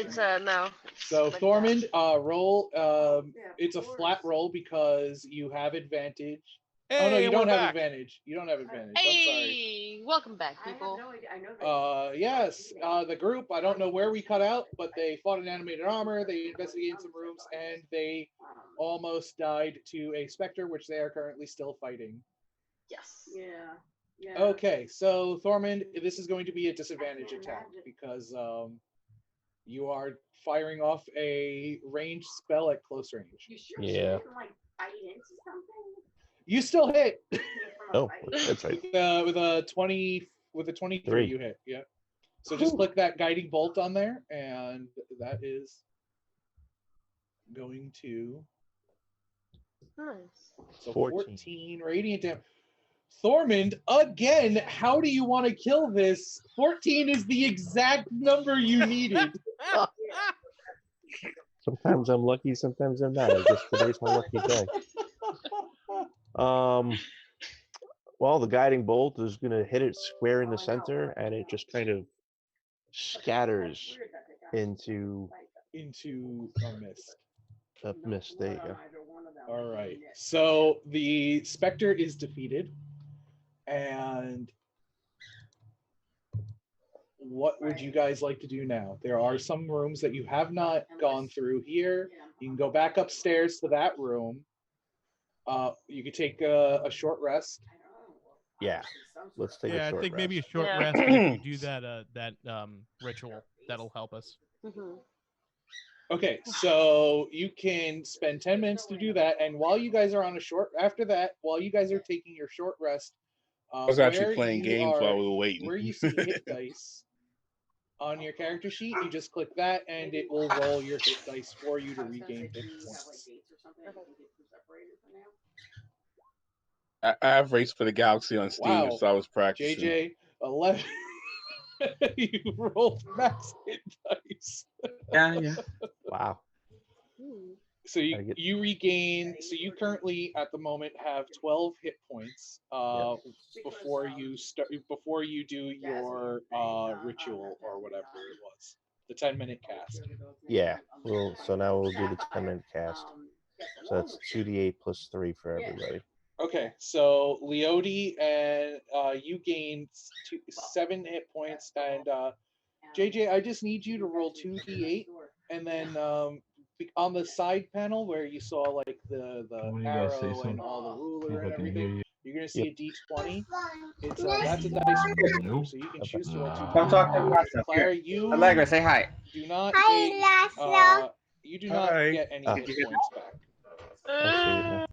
It's no. So Like Thormund, roll. It's a flat roll because you have advantage. Oh no, Hey, you and we're don't have back. advantage. You don't have advantage. I'm sorry. Hey, welcome back, people. Yes, the group. I don't know where we cut out, but they fought in animated armor. They investigated some rooms, and they almost died to a specter, which they are currently still fighting. Yes. Yeah. Okay, so Thormund, this is going to be a disadvantage attack because you are firing off a ranged spell at close range. Yeah. You still hit. Oh, that's right. With a 23 you hit. Yeah. So just click that guiding bolt on there, and that is going to Nice. so 14 radiant damage. Thormund, again, how do you want to kill this? 14 is the exact number you needed. Sometimes I'm lucky, sometimes I'm not. I guess today's my lucky day. Well, the guiding bolt is going to hit it square in the center, and it just kind of scatters into a mist. A mist. There you go. All right. So the specter is defeated, and what would you guys like to do now? There are some rooms that you have not gone through here. You can go back upstairs to that room. You could take a short rest. Yeah, let's take a short rest. I think maybe a short rest. And if you do that ritual, that'll help us. Okay, so you can spend 10 minutes to do that, and while you guys are on a short, after that, while you guys are taking your short rest, I was actually playing games while we were waiting. Where you see hit dice on your character sheet, you just click that, and it will roll your hit dice for you to regain hit points. I have Race for the Galaxy on Steam, so I was practicing. JJ, 11. You rolled max hit dice. Yeah. Wow. So you regain. So you currently at the moment have 12 hit points. Before you do your ritual or whatever it was, the 10-minute cast. Yeah. So now we'll do the 10-minute cast. So that's 2d8 plus 3 for everybody. Okay, so Leody and you gain 7 hit points, and JJ, I just need you to roll 2d8, and then on the side panel where you saw like the arrow and all the ruler and everything, you're gonna see a d20. It's that's a dice roll, so you can choose to roll 2d8. Don't talk to myself. Claire, you Allegra, say hi. do not you do not get any hit points back.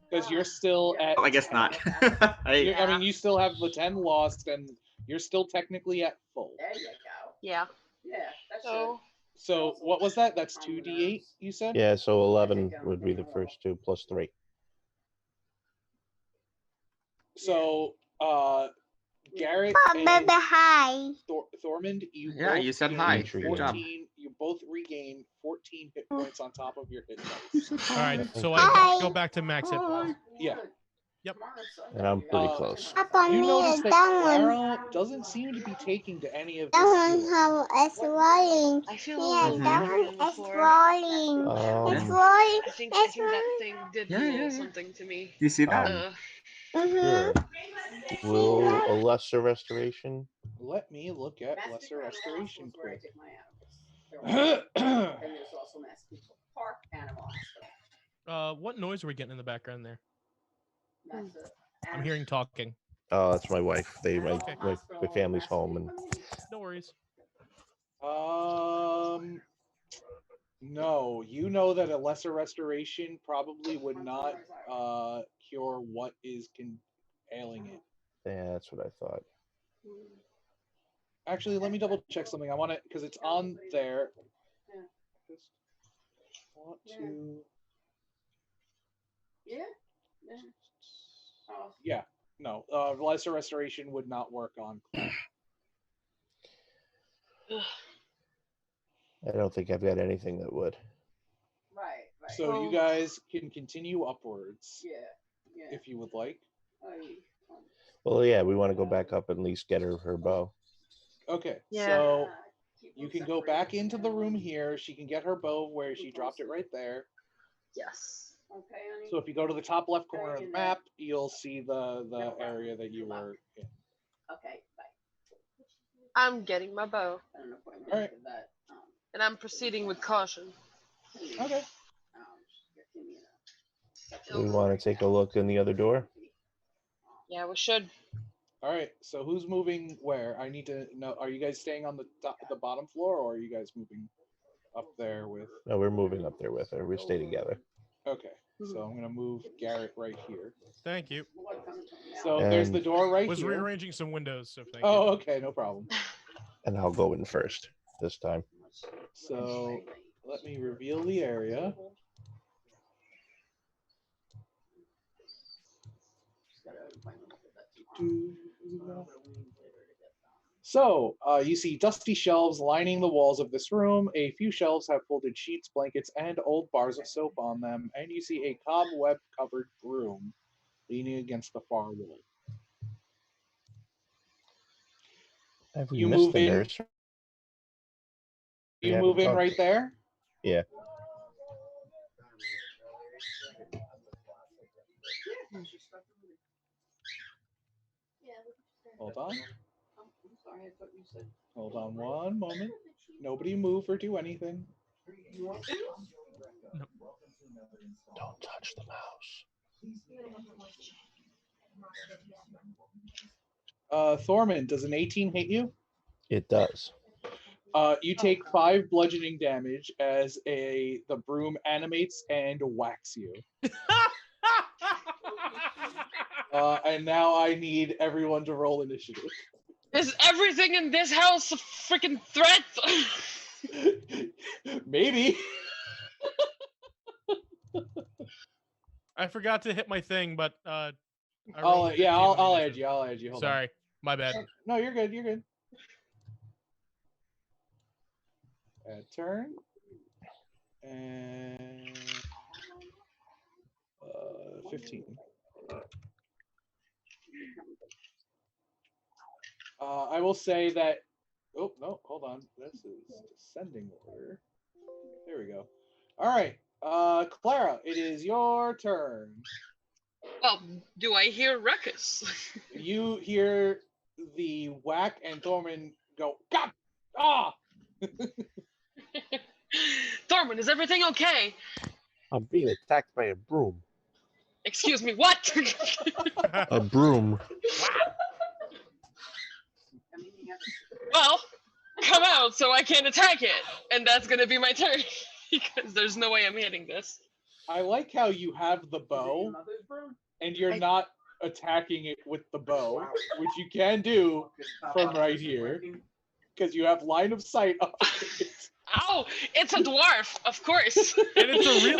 Because you're still at. I guess not. I mean, you still have the 10 lost, and you're still technically at full. There you go. Yeah. So what was that? That's 2d8, you said? Yeah, so 11 would be the first two plus 3. So, Garrett and Thormund, you said hi. 14, you both regain 14 hit points on top of your hit dice. All right, so I go back to max hit points. Yeah. Yep. And I'm pretty close. You notice that Clara doesn't seem to be taking to any of this. I feel It's rolling. I think that thing did something to me. You see that? Sure. Will a lesser restoration? Let me look at lesser restoration quick. What noise are we getting in the background there? I'm hearing talking. Oh, that's my wife. My family's home, and no worries. No, you know that a lesser restoration probably would not cure what is ailing it. Yeah, that's what I thought. Actually, let me double check something. I want to, because it's on there. Just want to. Yeah. No, lesser restoration would not work on. I don't think I've got anything that would. Right. So you guys can continue upwards. If you would like. Well, yeah, we want to go back up and at least get her bow. Okay. Yeah. So You can go back into the room here. She can get her bow where she dropped it right there. Yes. Okay, honey. So if you go to the top left corner of the map, you'll see the area that you were in. Okay, bye. I'm getting my bow, All right. and I'm proceeding with caution. Okay. We want to take a look in the other door. Yeah, we should. All right. So who's moving where? I need to know. Are you guys staying on the bottom floor, or are you guys moving up there with? No, we're moving up there with her. We stay together. Okay. So I'm gonna move Garrett right here. Thank you. So there's the door right Was here. rearranging some windows, so thank you. Oh, okay, no problem. And I'll go in first this time. So let me reveal the area. So you see dusty shelves lining the walls of this room. A few shelves have folded sheets, blankets, and old bars of soap on them. And you see a cobweb-covered broom leaning against the far wall. Have we You missed move the in. nurse? You move in right there? Yeah. Hold on. Hold on one moment. Nobody move or do anything. Don't touch the mouse. Thorman, does an 18 hit you? It does. You take 5 bludgeoning damage as the broom animates and whacks you. And now I need everyone to roll initiative. Is everything in this house a freaking threat? Maybe. I forgot to hit my thing, but I I'll rolled a 15 on the I'll add initiative. you. I'll add you. Hold Sorry, my bad. on. No, you're good. You're good. Turn. And 15. I will say that. Oh no! Hold on. This is descending order. There we go. All right, Clara, it is your turn. Well, do I hear ruckus? You hear the whack, and Thorman go, God! Ah! Thorman, is everything okay? I'm being attacked by a broom. Excuse me, what? A broom. Well, come out so I can attack it, and that's gonna be my turn because there's no way I'm hitting this. I like how you have the bow, and you're not attacking it with the bow, which you can do from right here, because you have line of sight on it. Ow! It's a dwarf, of course. And it's a real.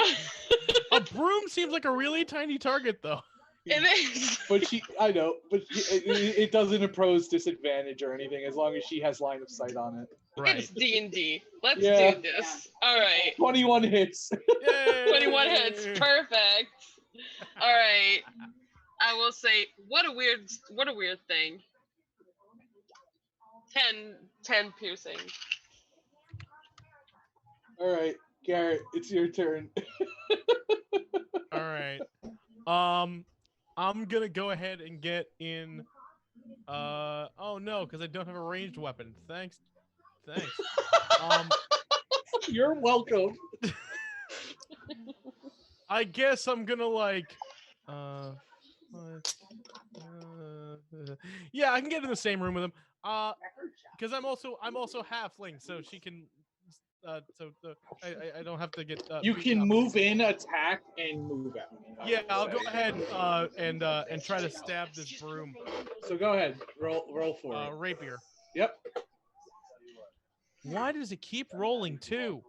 A broom seems like a really tiny target, though. It is. But I know, but it doesn't impose disadvantage or anything as long as she has line of sight on it. Right. It's D&D. Let's Yeah. do this. All right. 21 hits. Yay! 21 hits. Perfect. All right. I will say, what a weird thing. 10 piercing. All right, Garrett, it's your turn. All right. I'm gonna go ahead and get in. Oh no, because I don't have a ranged weapon. Thanks. You're welcome. I guess I'm gonna like. Yeah, I can get in the same room with him. Because I'm also halfling, so she can. I don't have to get. You beaten can up. move in, attack, and move out. Yeah, I'll go ahead and try to stab this broom. So go ahead, roll for it. Rapier. Yep. Why does it keep rolling too?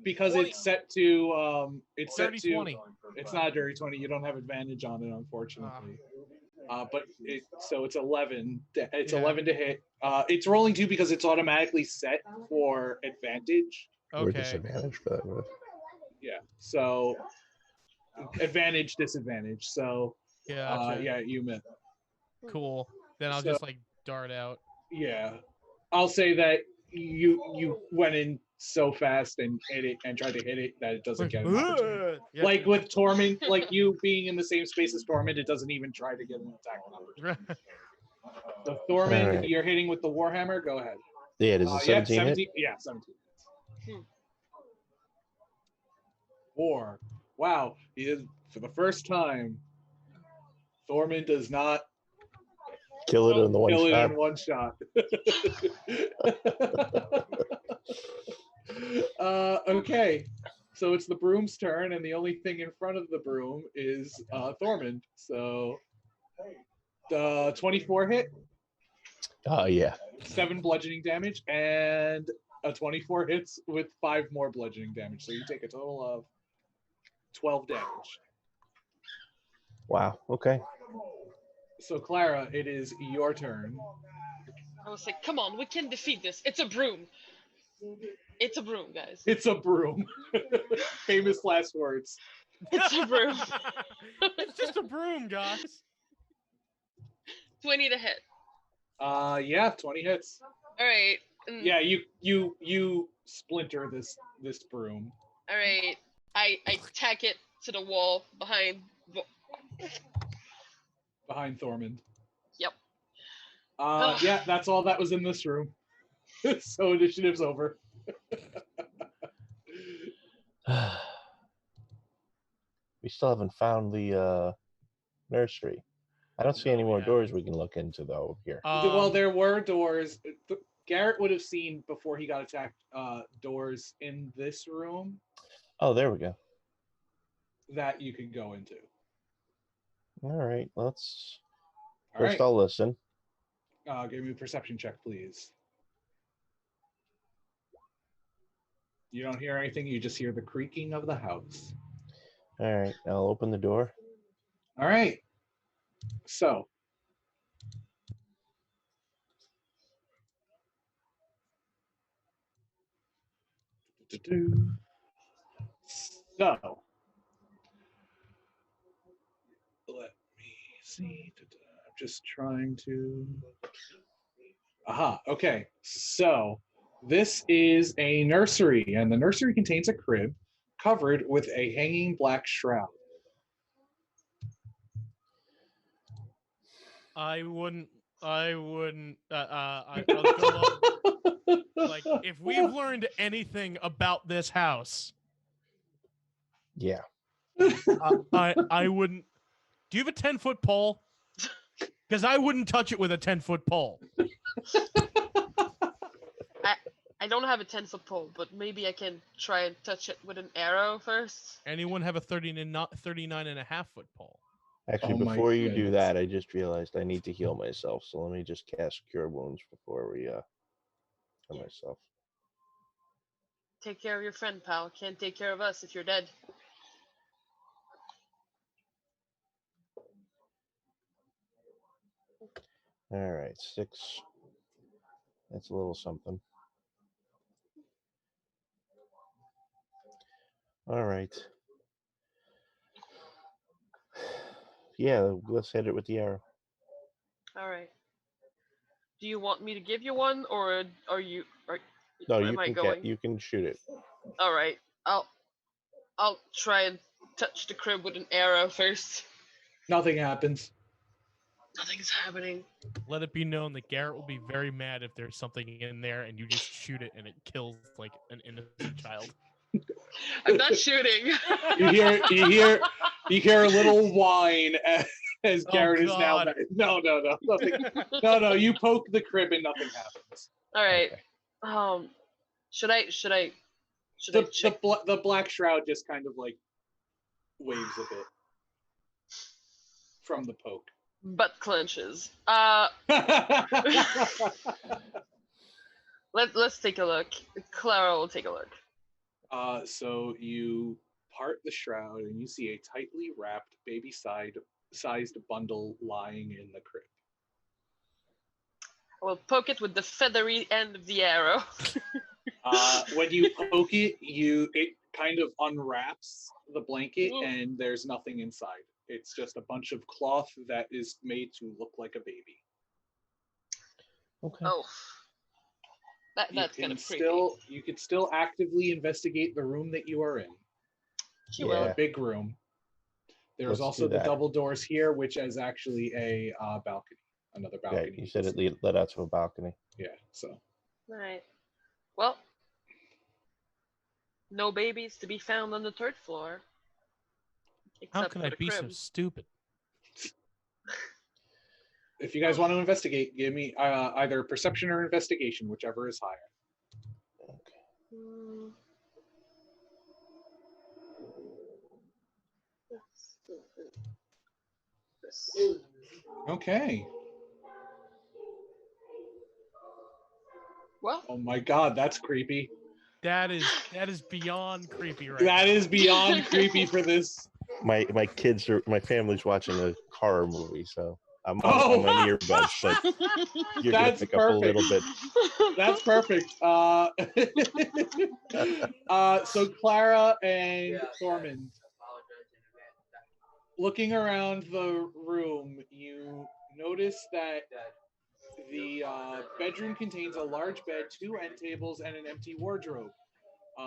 Because 20. it's set to it's set Dirty to 20. It's not a dirty 20. You don't have advantage on it, unfortunately. But it's 11. It's Yeah. 11 to hit. It's rolling 2 because it's automatically set for advantage. Or Okay. disadvantage for that move. Yeah. So advantage, disadvantage. So Yeah. yeah, you miss. Cool. Then I'll So- just like dart out. Yeah. I'll say that you went in so fast and hit it and tried to hit it that it doesn't get an opportunity. Yeah. Like with Torment, like you being in the same space as Torment, it doesn't even try to get an attack opportunity. So Thormund, Alright. you're hitting with the Warhammer. Go ahead. Yeah, does it 17 hit? Yeah, 17. 4. Wow, he is for the first time. Thormund does not Kill it in the one kill shot. it in one shot. Okay, so it's the broom's turn, and the only thing in front of the broom is Thormund. So, 24 hit, Oh yeah. 7 bludgeoning damage, and a 24 hits with 5 more bludgeoning damage. So you take a total of 12 damage. Wow. Okay. So Clara, it is your turn. I was like, come on, we can defeat this. It's a broom. It's a broom, guys. It's a broom. Famous last words. It's a broom. It's just a broom, guys. 20 to hit. Yeah, 20 hits. All right. Yeah, you splinter this broom. All right. I tack it to the wall behind. Behind Thormund. Yep. Yeah, that's all that was in this room. So initiative's over. We still haven't found the nursery. I don't see any more doors we can look into though here. Well, there were doors. Garrett would have seen before he got attacked doors in this room Oh, there we go. that you can go into. All right, let's All first right. I'll listen. Give me a perception check, please. You don't hear anything. You just hear the creaking of the house. All right, I'll open the door. All right. So. So. Let me see. I'm just trying to. Aha. Okay. So this is a nursery, and the nursery contains a crib covered with a hanging black shroud. I wouldn't. I'll go up. Like, if we've learned anything about this house, Yeah. I wouldn't. Do you have a 10-foot pole? Because I wouldn't touch it with a 10-foot pole. I don't have a 10-foot pole, but maybe I can try and touch it with an arrow first. Anyone have a 39.5-foot pole? Actually, Oh my before you do goodness. that, I just realized I need to heal myself. So let me just cast Cure Wounds before we kill myself. Take care of your friend, pal. Can't take care of us if you're dead. All right, 6. That's a little something. All right. Yeah, let's hit it with the arrow. All right. Do you want me to give you one, or are you? No, where you am I can going? you can shoot it. All right. I'll try and touch the crib with an arrow first. Nothing happens. Nothing's happening. Let it be known that Garrett will be very mad if there's something in there and you just shoot it and it kills like an innocent child. I'm not shooting. You hear a little whine as Oh, Garrett is now. God. No, nothing. No. You poke the crib and nothing happens. All right. Okay. Should I check? The black shroud just kind of like waves a bit from the poke. Butt clenches. Let's take a look. Clara will take a look. So you part the shroud and you see a tightly wrapped baby-sized bundle lying in the crib. I will poke it with the feathery end of the arrow. When you poke it, it kind of unwraps the blanket and there's nothing inside. It's just a bunch of cloth that is made to look like a baby. Okay. Oh. That's kind of creepy. You could still actively investigate the room that you are in. She Yeah. will. The big room. There's Let's also do the that. double doors here, which is actually a balcony, another Yeah, balcony. you said it led out to a balcony. Yeah, so. All right. Well, no babies to be found on the 3rd floor. How Except can for I the be so crib. stupid? If you guys want to investigate, give me either perception or investigation, whichever is higher. Hmm. Okay. Well, Oh my god, that's creepy. That is beyond creepy right That now. is beyond creepy for this. My family's watching a horror movie, so I'm Oh! on earbuds, but you're gonna That's pick up a perfect. little bit. That's perfect. So Clara and Thormund, looking around the room, you notice that the bedroom contains a large bed, 2 end tables, and an empty wardrobe.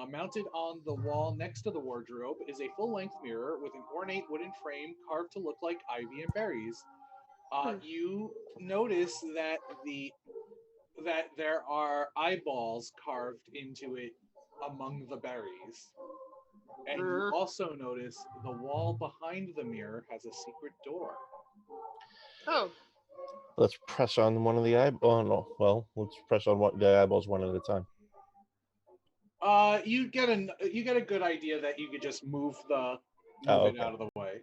Mounted on the wall next to the wardrobe is a full-length mirror with an ornate wooden frame carved to look like ivy and berries. You notice that there are eyeballs carved into it among the berries. And you also notice the wall behind the mirror has a secret door. Oh. Let's press on one of the eyeballs. Oh no, well, let's press on the eyeballs one at a time. You get a good idea that you could just move it out of the way.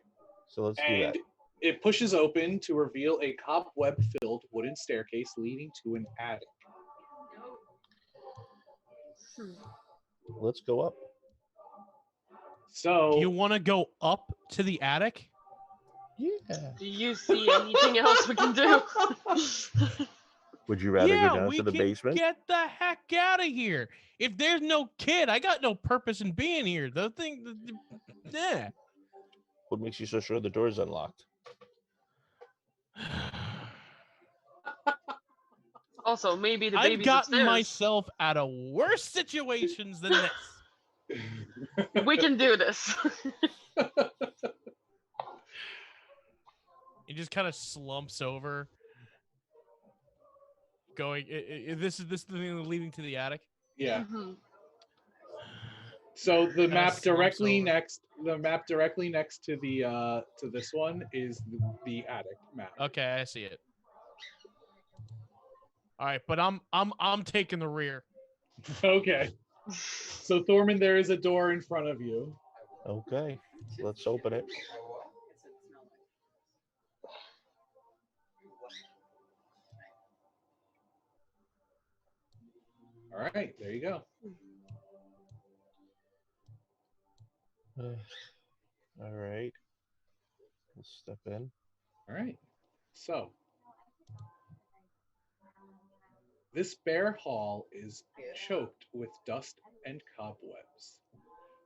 So let's do that. And it pushes open to reveal a cobweb-filled wooden staircase leading to an attic. Let's go up. So Do you want to go up to the attic? Yeah. Do you see anything else we can do? Would you rather Yeah, go down we to the can basement? get the heck out of here. If there's no kid, I got no purpose in being here. The thing, yeah. What makes you so sure the door's unlocked? Also, maybe the I've baby's gotten upstairs. myself out of worse situations than this. We can do this. He just kind of slumps over, going. This is the thing leading to the attic. yeah. Mhm. So the Kinda map slumps directly over. next to the to this one is the attic map. Okay, I see it. All right, but I'm taking the rear. Okay. So Thormund, there is a door in front of you. Okay, let's open it. All right, there you go. All right. Let's step in. All right. So this bare hall is choked with dust and cobwebs.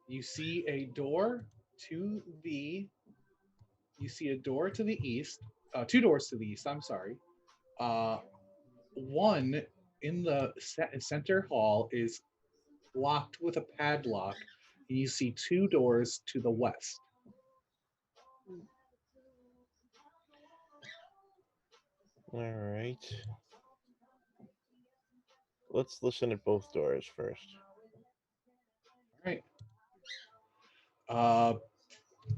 You see a door to the east, 2 doors to the east, I'm sorry. One in the center hall is locked with a padlock. And you see 2 doors to the west. All right. Let's listen at both doors first. All right.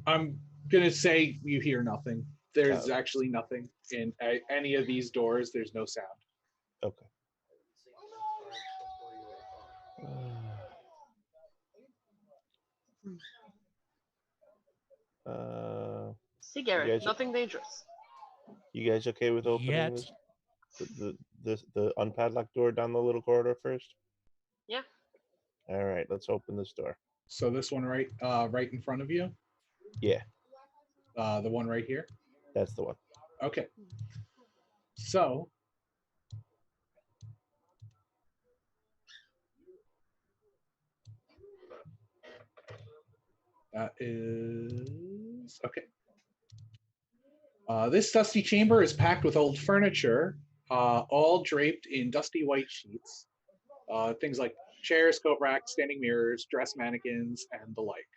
I'm gonna say you hear nothing. There's actually nothing in any of these doors. There's no sound. Okay. See, Garrett, guys- nothing dangerous. You guys okay with opening Yet. the unpadlocked door down the little corridor first? Yeah. All right, let's open this door. So this one right in front of you? Yeah, The one right here? that's the one. Okay. So that is okay. This dusty chamber is packed with old furniture, all draped in dusty white sheets. Things like chairs, coat racks, standing mirrors, dress mannequins, and the like.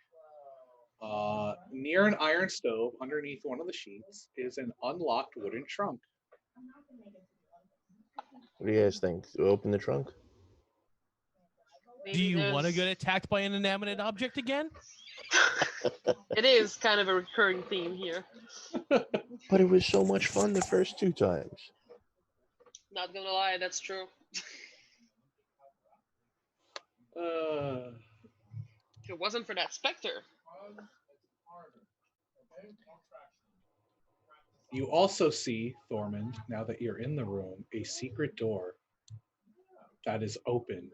Near an iron stove, underneath one of the sheets, is an unlocked wooden trunk. What do you guys think? Do we open the trunk? Do you want to there's- get attacked by an inanimate object again? It is kind of a recurring theme here. But it was so much fun the first 2 times. Not gonna lie, that's true. If it wasn't for that specter. You also see, Thormund, now that you're in the room, a secret door that is opened.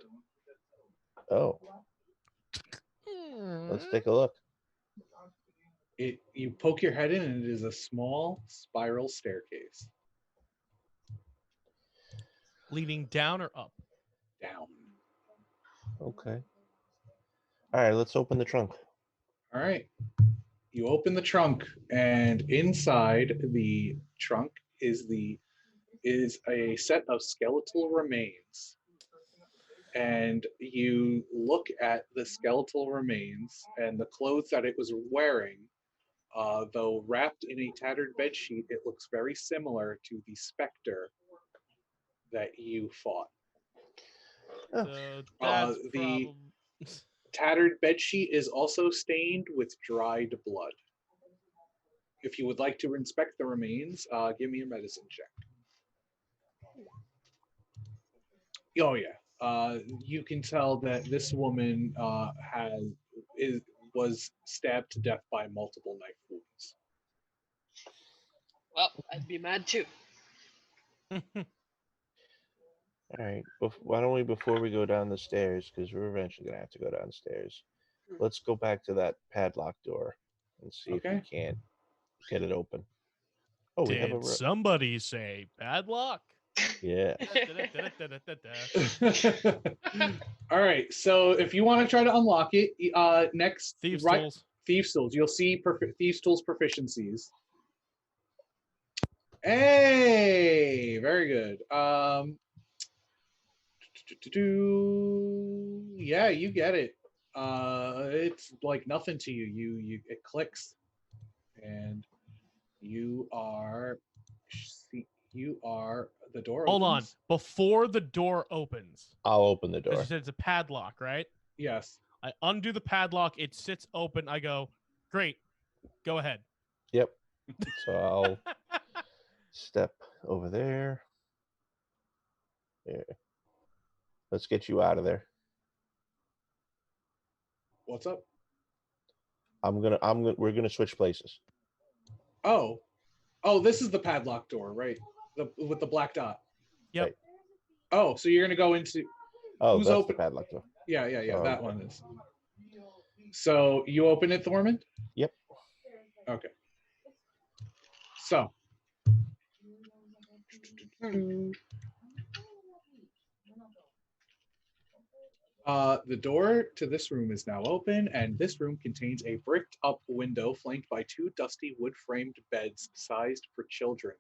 Oh, let's take a look. You poke your head in, and it is a small spiral staircase Leading down or up? down. Okay. All right, let's open the trunk. All right. You open the trunk, and inside the trunk is a set of skeletal remains. And you look at the skeletal remains and the clothes that it was wearing, though wrapped in a tattered bedsheet, it looks very similar to the specter that you fought. So that's the prob- tattered bedsheet is also stained with dried blood. If you would like to inspect the remains, give me a medicine check. Oh yeah, you can tell that this woman was stabbed to death by multiple knife wounds. Well, I'd be mad too. All right. Why don't we, before we go down the stairs, because we're eventually gonna have to go downstairs, let's go back to that padlock door and see if Okay. we can't get it open. Oh, we have a Did somebody say padlock? yeah. All right, so if you want to try to unlock it, next Thieves' right, tools. Thieves' tools, you'll see Thieves' tools proficiencies. Hey, very good. Yeah, you get it. It's like nothing to you. It clicks, and you are the door. Hold on. opens. Before the door opens, I'll open the because door. you said it's a padlock, right? Yes. I undo the padlock. It sits open. I go, great. Go ahead. Yep. So I'll step over there. Yeah. Let's get you out of there. What's up? We're gonna switch places. Oh, this is the padlock door, right? With the black dot. Yep. Right. Oh, so you're gonna go into? Oh, Who's that's open? the padlock door. Yeah. Oh, That okay. one is. So you open it, Thormund? Yep. Okay. So. The door to this room is now open, and this room contains a bricked up window flanked by 2 dusty wood framed beds sized for children.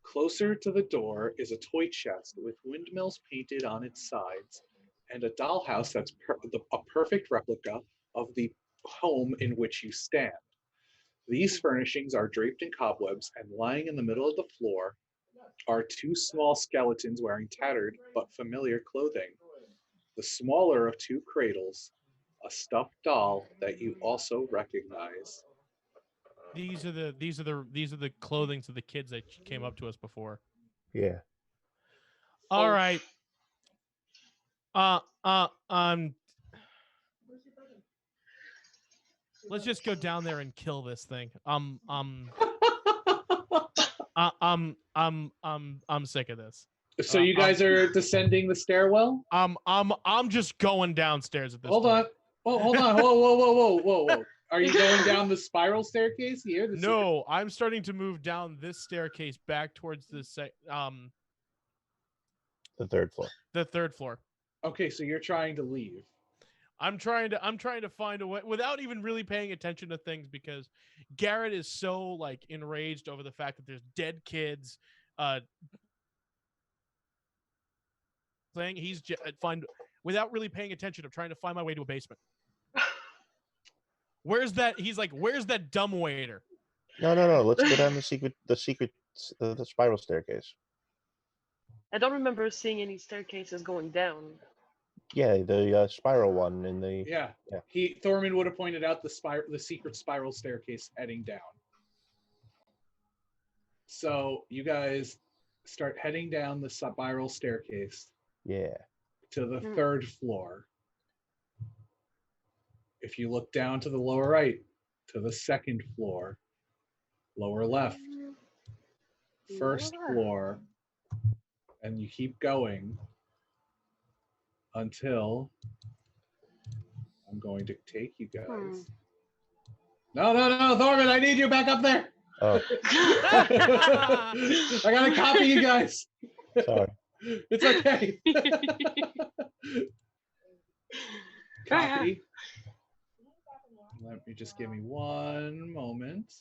Closer to the door is a toy chest with windmills painted on its sides and a dollhouse that's a perfect replica of the home in which you stand. These furnishings are draped in cobwebs, and lying in the middle of the floor are 2 small skeletons wearing tattered but familiar clothing. The smaller of 2 cradles, a stuffed doll that you also recognize. These are the clothings of the kids that came up to us before. Yeah. All Oh. right. Let's just go down there and kill this thing. I'm sick of this. So you guys are descending the stairwell? I'm just going downstairs at this Hold point. on. Oh, hold on. Whoa. Are you going down the spiral staircase here? No, I'm starting to move down this staircase back towards the The 3rd floor. the 3rd floor. Okay, so you're trying to leave. I'm trying to find a way without even really paying attention to things, because Garrett is so like enraged over the fact that there's dead kids. thing. He's without really paying attention. I'm trying to find my way to a basement. Where's that? He's like, where's that dumb waiter? No. Let's go down the spiral staircase. I don't remember seeing any staircases going down. Yeah, the spiral one in the. Yeah. Yeah. Thorman would have pointed out the secret spiral staircase heading down. So you guys start heading down the spiral staircase. Yeah. To the third floor. If you look down to the lower right, to the second floor, lower left, first floor, and you keep going until I'm going to take you guys. No, Thorman, I need you back up there. Oh. I gotta copy you guys. Sorry. It's okay. Copy. Let me just give me one moment.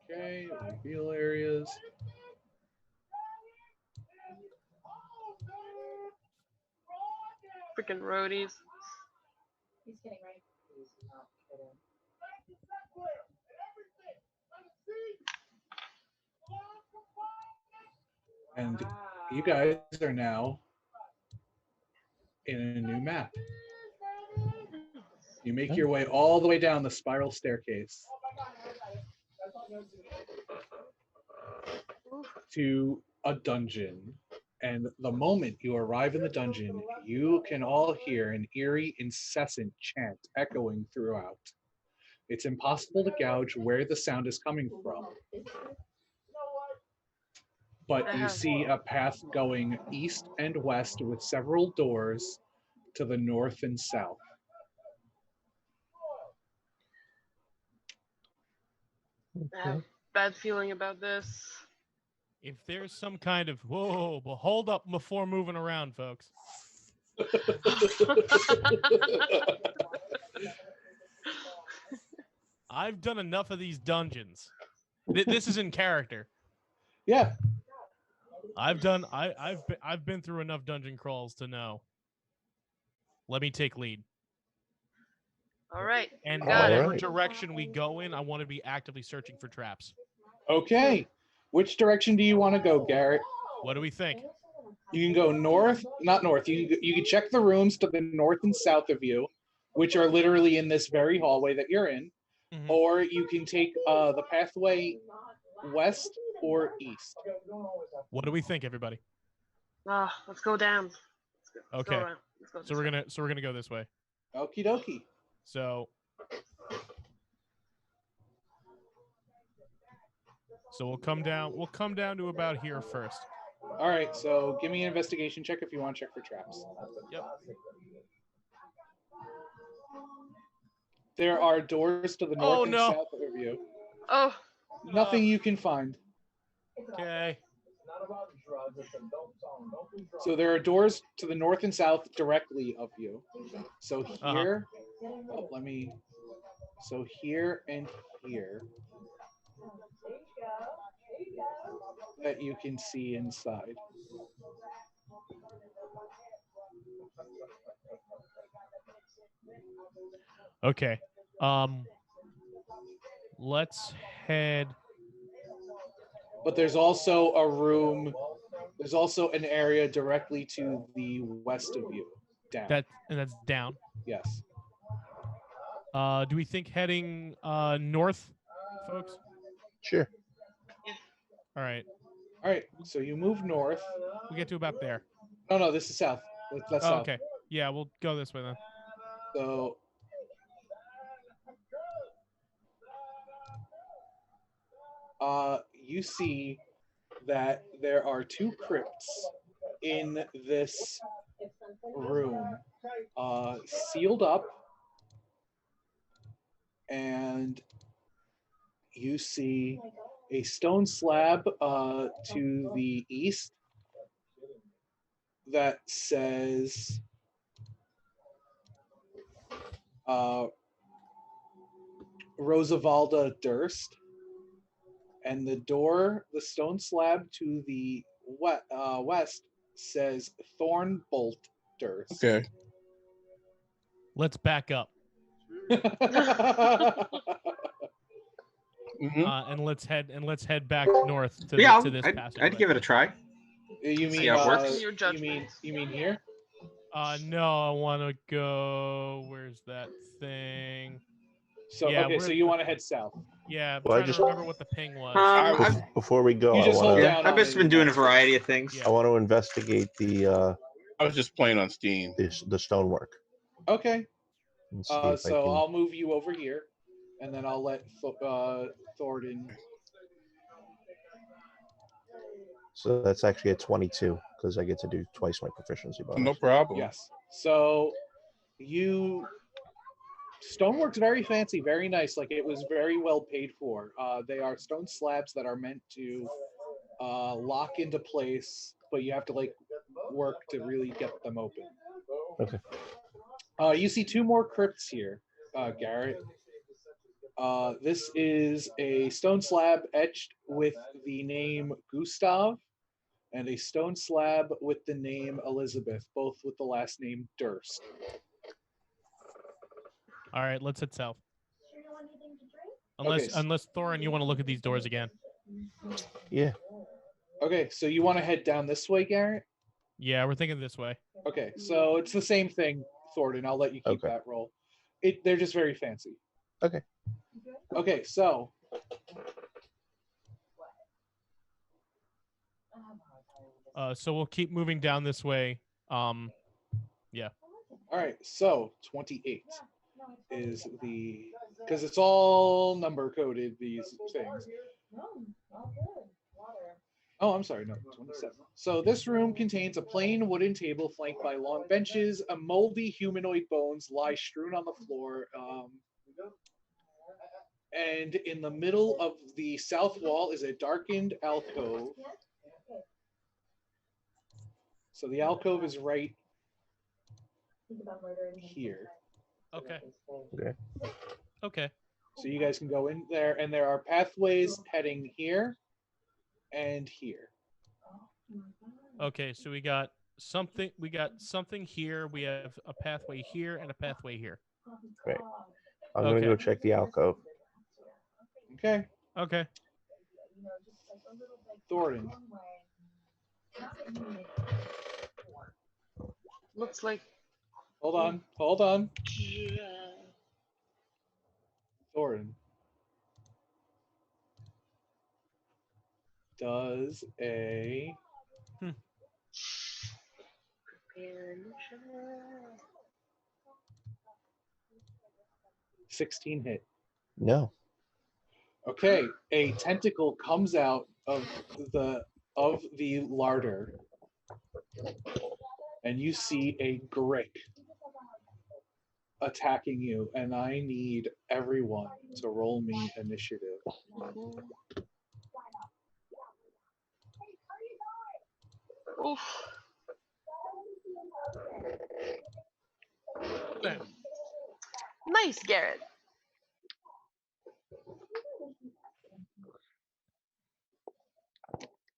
Okay, reveal areas. Freaking roadies. He's getting ready. He's not kidding. And you guys are now in a new map. You make your way all the way down the spiral staircase to a dungeon. And the moment you arrive in the dungeon, you can all hear an eerie, incessant chant echoing throughout. It's impossible to gauge where the sound is coming from. But you see a path going east and west with several doors to the north and south. I have a bad feeling about this. If there's some kind of whoa, but hold up before moving around, folks. I've done enough of these dungeons. This is in character. Yeah. I've been through enough dungeon crawls to know. Let me take lead. All right. And got whatever it. direction we go in, I want to be actively searching for traps. Okay. Which direction do you want to go, Garrett? What do we think? You can go north, not north. You can check the rooms to the north and south of you, which are literally in this very hallway that you're in. Mhm. Or you can take the pathway west or east. What do we think, everybody? Let's go down. Okay. Let's go So we're gonna go this way. Okie dokie. So we'll come down. We'll come down to about here first. All right. So give me an investigation check if you want to check for traps. Yep. There are doors to the north and no. south of you. Oh. Nothing you can find. Okay. So there are doors to the north and south directly of you. So here, so here and here that you can see inside. Okay. Let's head. But there's also a room. There's also an area directly to the west of you. Down. That's down. Yes. Do we think heading north, folks? Sure. All right. All right. So you move north. We get to about there. No, this is south. That's south. Okay. Yeah, we'll go this way then. So you see that there are two crypts in this room, sealed up, and you see a stone slab to the east that says Rosavalda Durst, and the stone slab to the west says Thornbolt Durst. Okay. Let's back up. And let's head back north to Yeah, to this passage. I'd give it a try. You See mean how it works? Your judgment. you mean here? No, I want to go. Where's that thing? So Yeah, okay, so you want to head south. Yeah, I'm Well, I trying just- to remember what the ping was. Before we go, You just I hold want down I've on just the been doing a map. variety of things. Yeah. I want to investigate the I was just playing on Steam. the stonework. Okay. And see if I So can- I'll move you over here, and then I'll let Thornton. So that's actually a 22 because I get to do twice my proficiency bonus. No problem. Yes. So stonework's very fancy, very nice. Like it was very well paid for. They are stone slabs that are meant to lock into place, but you have to like work to really get them open. Okay. You see two more crypts here, Garrett. This is a stone slab etched with the name Gustav, and a stone slab with the name Elizabeth, both with the last name Durst. All right, let's head south. Okay. Unless Thorin, you want to look at these doors again? Yeah. Okay, so you want to head down this way, Garrett? Yeah, we're thinking this way. Okay, so it's the same thing, Thornton. I'll let you keep Okay. that roll. They're just very fancy. Okay. Okay, so So we'll keep moving down this way. all right, so 28 is because it's all number coded, these things. Oh, I'm sorry, no, 27. So this room contains a plain wooden table flanked by long benches. A moldy humanoid bones lie strewn on the floor. And in the middle of the south wall is a darkened alcove. So the alcove is right here. Okay. Okay. Okay. So you guys can go in there, and there are pathways heading here and here. Okay. So we got something. We got something here. We have a pathway here and a pathway here. Great. I'm gonna go Okay. check the alcove. Okay, Okay. Thornton. Looks like. Hold on. Thornton. Does a 16 hit. No. Okay, a tentacle comes out of the larder, and you see a Grick attacking you, and I need everyone to roll me initiative. Oof. Nice, Garrett.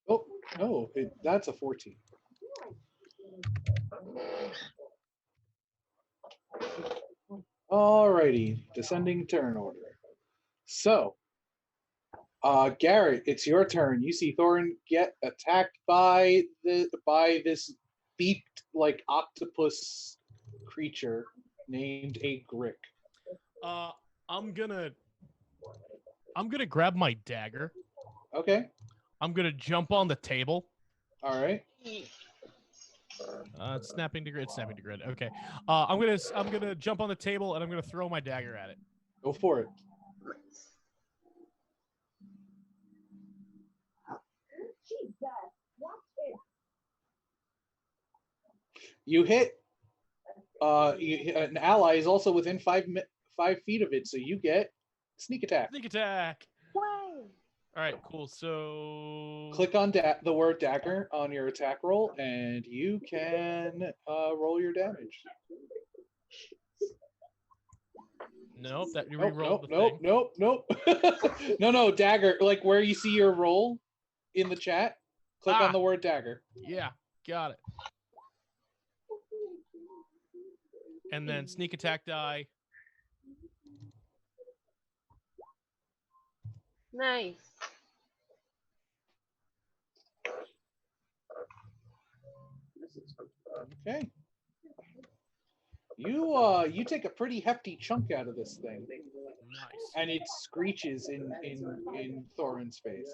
Oh, no, that's a 14. Alrighty, descending turn order. So, Garrett, it's your turn. You see Thorin get attacked by this beaked like octopus creature named a Grick. I'm gonna grab my dagger. Okay, I'm gonna jump on the table. all right. It's snapping to grid. It's snapping to grid. Okay. I'm gonna jump on the table and I'm gonna throw my dagger at it. Go for it. You hit. An ally is also within 5 feet of it, so you get sneak attack. Sneak attack. Wow. All right, cool. So Click on the word dagger on your attack roll, and you can roll your damage. nope, that you Nope, re-rolled nope, the nope, thing. nope. No, dagger. Like where you see your roll in the chat, click on the word dagger. Yeah, got it. And then sneak attack die. Nice. Okay. You take a pretty hefty chunk out of this thing. Nice. And it screeches in Thorin's face.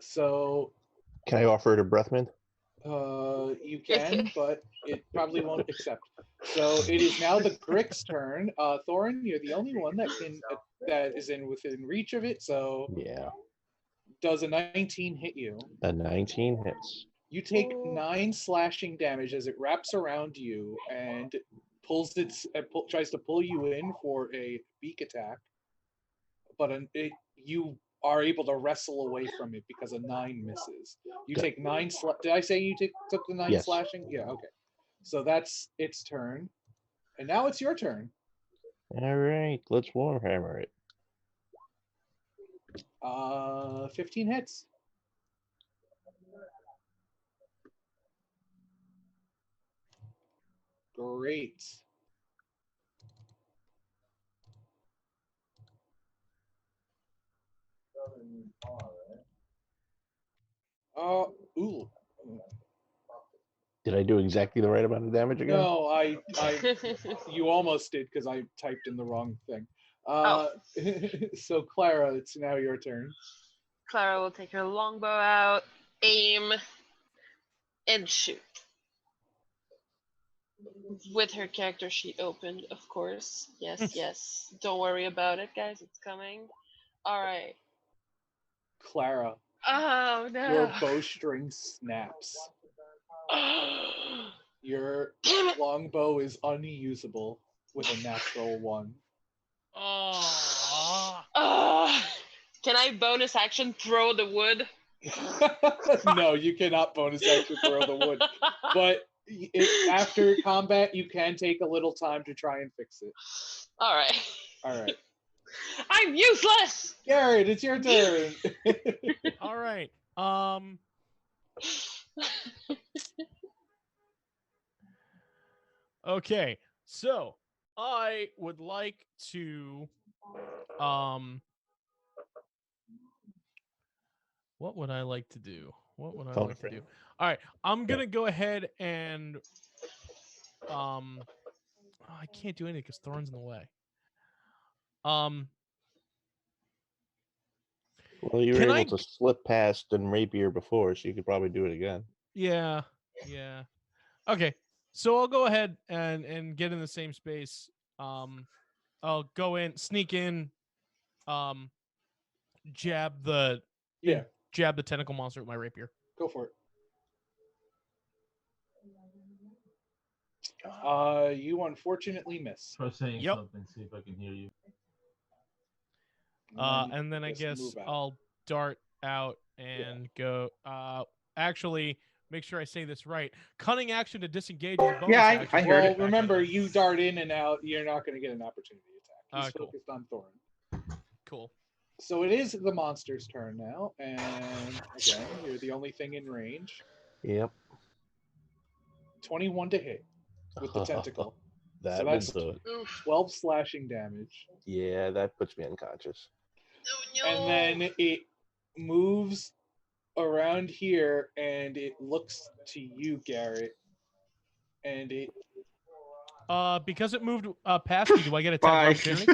So Can I offer it a breath mint? you can, but it probably won't accept. So it is now the Grick's turn. Thorin, you're the only one that is within reach of it. So Yeah. does a 19 hit you? A 19 hits. You take 9 slashing damage as it wraps around you and tries to pull you in for a beak attack, but you are able to wrestle away from it because a 9 misses. You take 9. Did I say you took the 9 Yes. slashing? Yeah. Okay. So that's its turn, and now it's your turn. All right, let's Warhammer it. 15 hits. Great. Ooh. Did I do exactly the right amount of damage again? No, you almost did because I typed in the wrong thing. So Clara, it's now your turn. Clara will take her longbow out, aim, and shoot. With her character sheet opened, of course. Yes, yes. Don't worry about it, guys. It's coming. All right. Clara, Oh no. your bowstring snaps. Your Damn it. longbow is unusable with a natural 1. Oh. Can I bonus action throw the wood? No, you cannot bonus action throw the wood. But after combat, you can take a little time to try and fix it. All right. All right. I'm useless. Garrett, it's your turn. All right. Okay. So I would like to what would I like to do? What would I Phone like to friend. do? All right. I'm gonna go ahead and I can't do anything because Thorn's in the way. Well, you were Can able I- to slip past and rapier before, so you could probably do it again. Yeah. Okay. So I'll go ahead and get in the same space. I'll go in, sneak in, jab the tentacle monster with my rapier. Go for it. You unfortunately miss. Try saying Yep. something, see if I can hear you. And then I just guess move out. I'll dart out and go. Actually, make sure I say this right. Cunning action to disengage is a bonus Yeah, action. I heard Well, it. remember, you dart in and out. You're not going to get an opportunity attack. He's Cool. focused on Thorin. Cool. So it is the monster's turn now, and again, you're the only thing in range. Yep. 21 to hit with the tentacle. That So will that's do it. Oof. 12 slashing damage. Yeah, that puts me unconscious. No. And then it moves around here and it looks to you, Garrett. And it Because it moved past me, do I get a attack Bye. opportunity?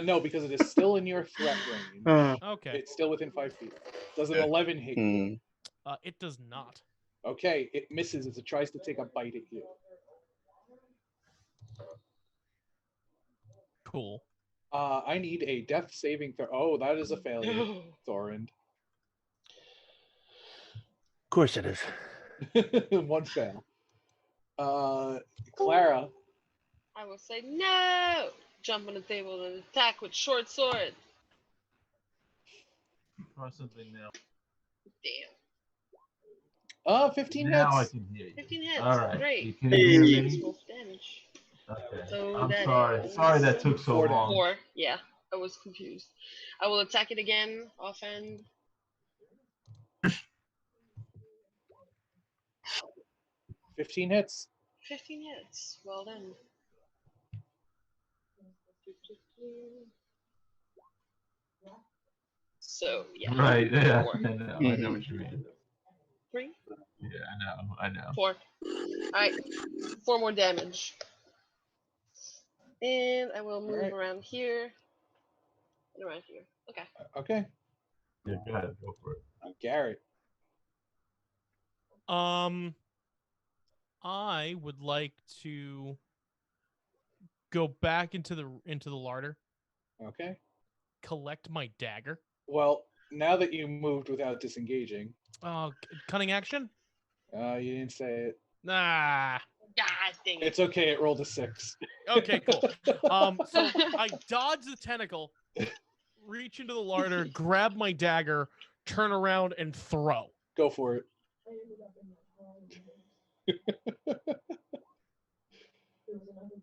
no, because it is still in your threat range. Okay. It's still within 5 feet. Does an 11 hit you? It does not. Okay, it misses as it tries to take a bite at you. Cool. I need a death saving throw. Oh, that is a failure, Thorin. Of course it is. 1 fail. Clara. I will say no. Jump on the table and attack with short sword. across something now. Damn. 15 Now I hits. can hear you. 15 hits. All right. Great. You can hear me? Wolf damage. Okay. So I'm that sorry. is Sorry that took so 4 long. 4. Yeah, I was confused. I will attack it again. Offhand. 15 hits. 15 hits. Well done. So yeah. Right. Yeah. 4. I know what you mean. 3. Yeah, I know. 4. Alright. 4 more damage. And I will move Alright. around here. And around here. Okay. Okay. Yeah, go ahead. Go for it. Garrett. I would like to go back into the larder, Okay. collect my dagger. Well, now that you moved without disengaging, Cunning action? you didn't say it. Nah. God dang it. It's okay. It rolled a 6. Okay, cool. So I dodge the tentacle, reach into the larder, grab my dagger, turn around, and throw. Go for it.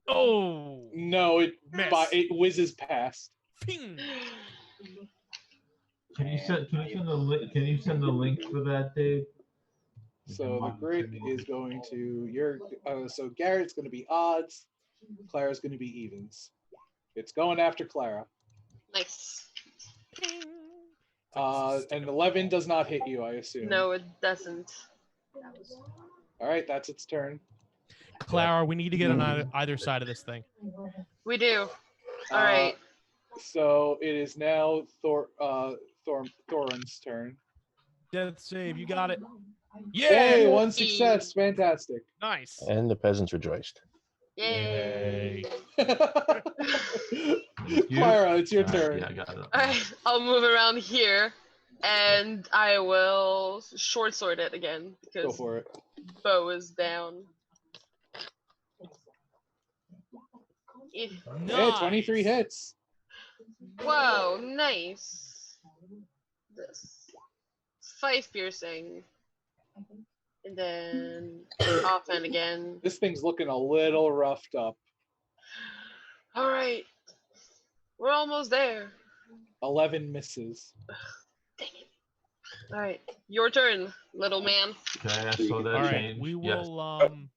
Oh No, it Miss. it whizzes past. Ping. Can you send the link? Can you send the link for that, Dave? So the grid is going to so Garrett's going to be odds. Clara's going to be evens. It's going after Clara. Nice. Ping. And 11 does not hit you, I assume. No, it doesn't. All right, that's its turn. Clara, we need to get on either side of this thing. We do. All right. So it is now Thorin's turn. Death save, you got it. Yeah. Hey, 1 success. Fantastic. Nice. And the peasants rejoiced. Yay. Clara, it's your turn. Yeah, I got it. Alright, I'll move around here and I will short sword it again Go because for it. bow is down. Yeah, 23 hits. Wow, nice. This 5 piercing. And then offhand again. This thing's looking a little roughed up. Alright. We're almost there. 11 misses. Dang it. Alright. Your turn, little man. Okay, I saw that All right, change. we Yes. will.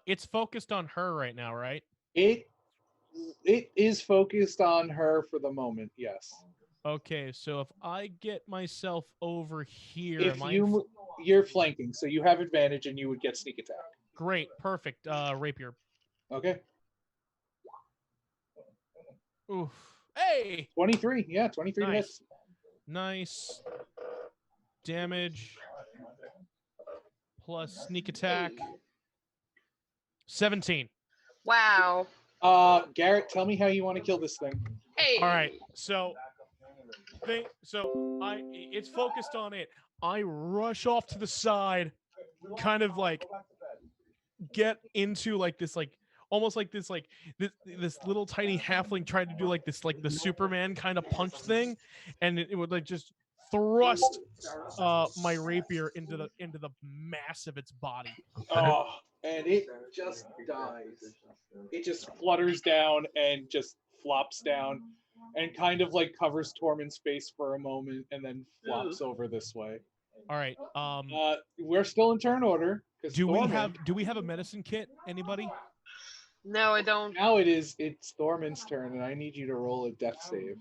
It's focused on her right now, right? It is focused on her for the moment, yes. Okay, so if I get myself over here, If you're flanking, so you have advantage and you would get sneak attack. Great, perfect. Rapier. Okay. Oof. Hey! 23, yeah, 23 Nice. hits. Nice. Damage. Plus sneak attack. 17. Wow. Garrett, tell me how you want to kill this thing. Hey. All right, so it's focused on it. I rush off to the side, kind of like get into like this almost like this little tiny halfling trying to do like this like the Superman kind of punch thing, and it would like just thrust my rapier into the mass of its body. Oh, and it just dies. It just flutters down and just flops down and kind of like covers Tormund's face for a moment and then flops over this way. All right. We're still in turn order. Do we have a medicine kit? Anybody? No, I don't. Now it's Thorman's turn, and I need you to roll a death save,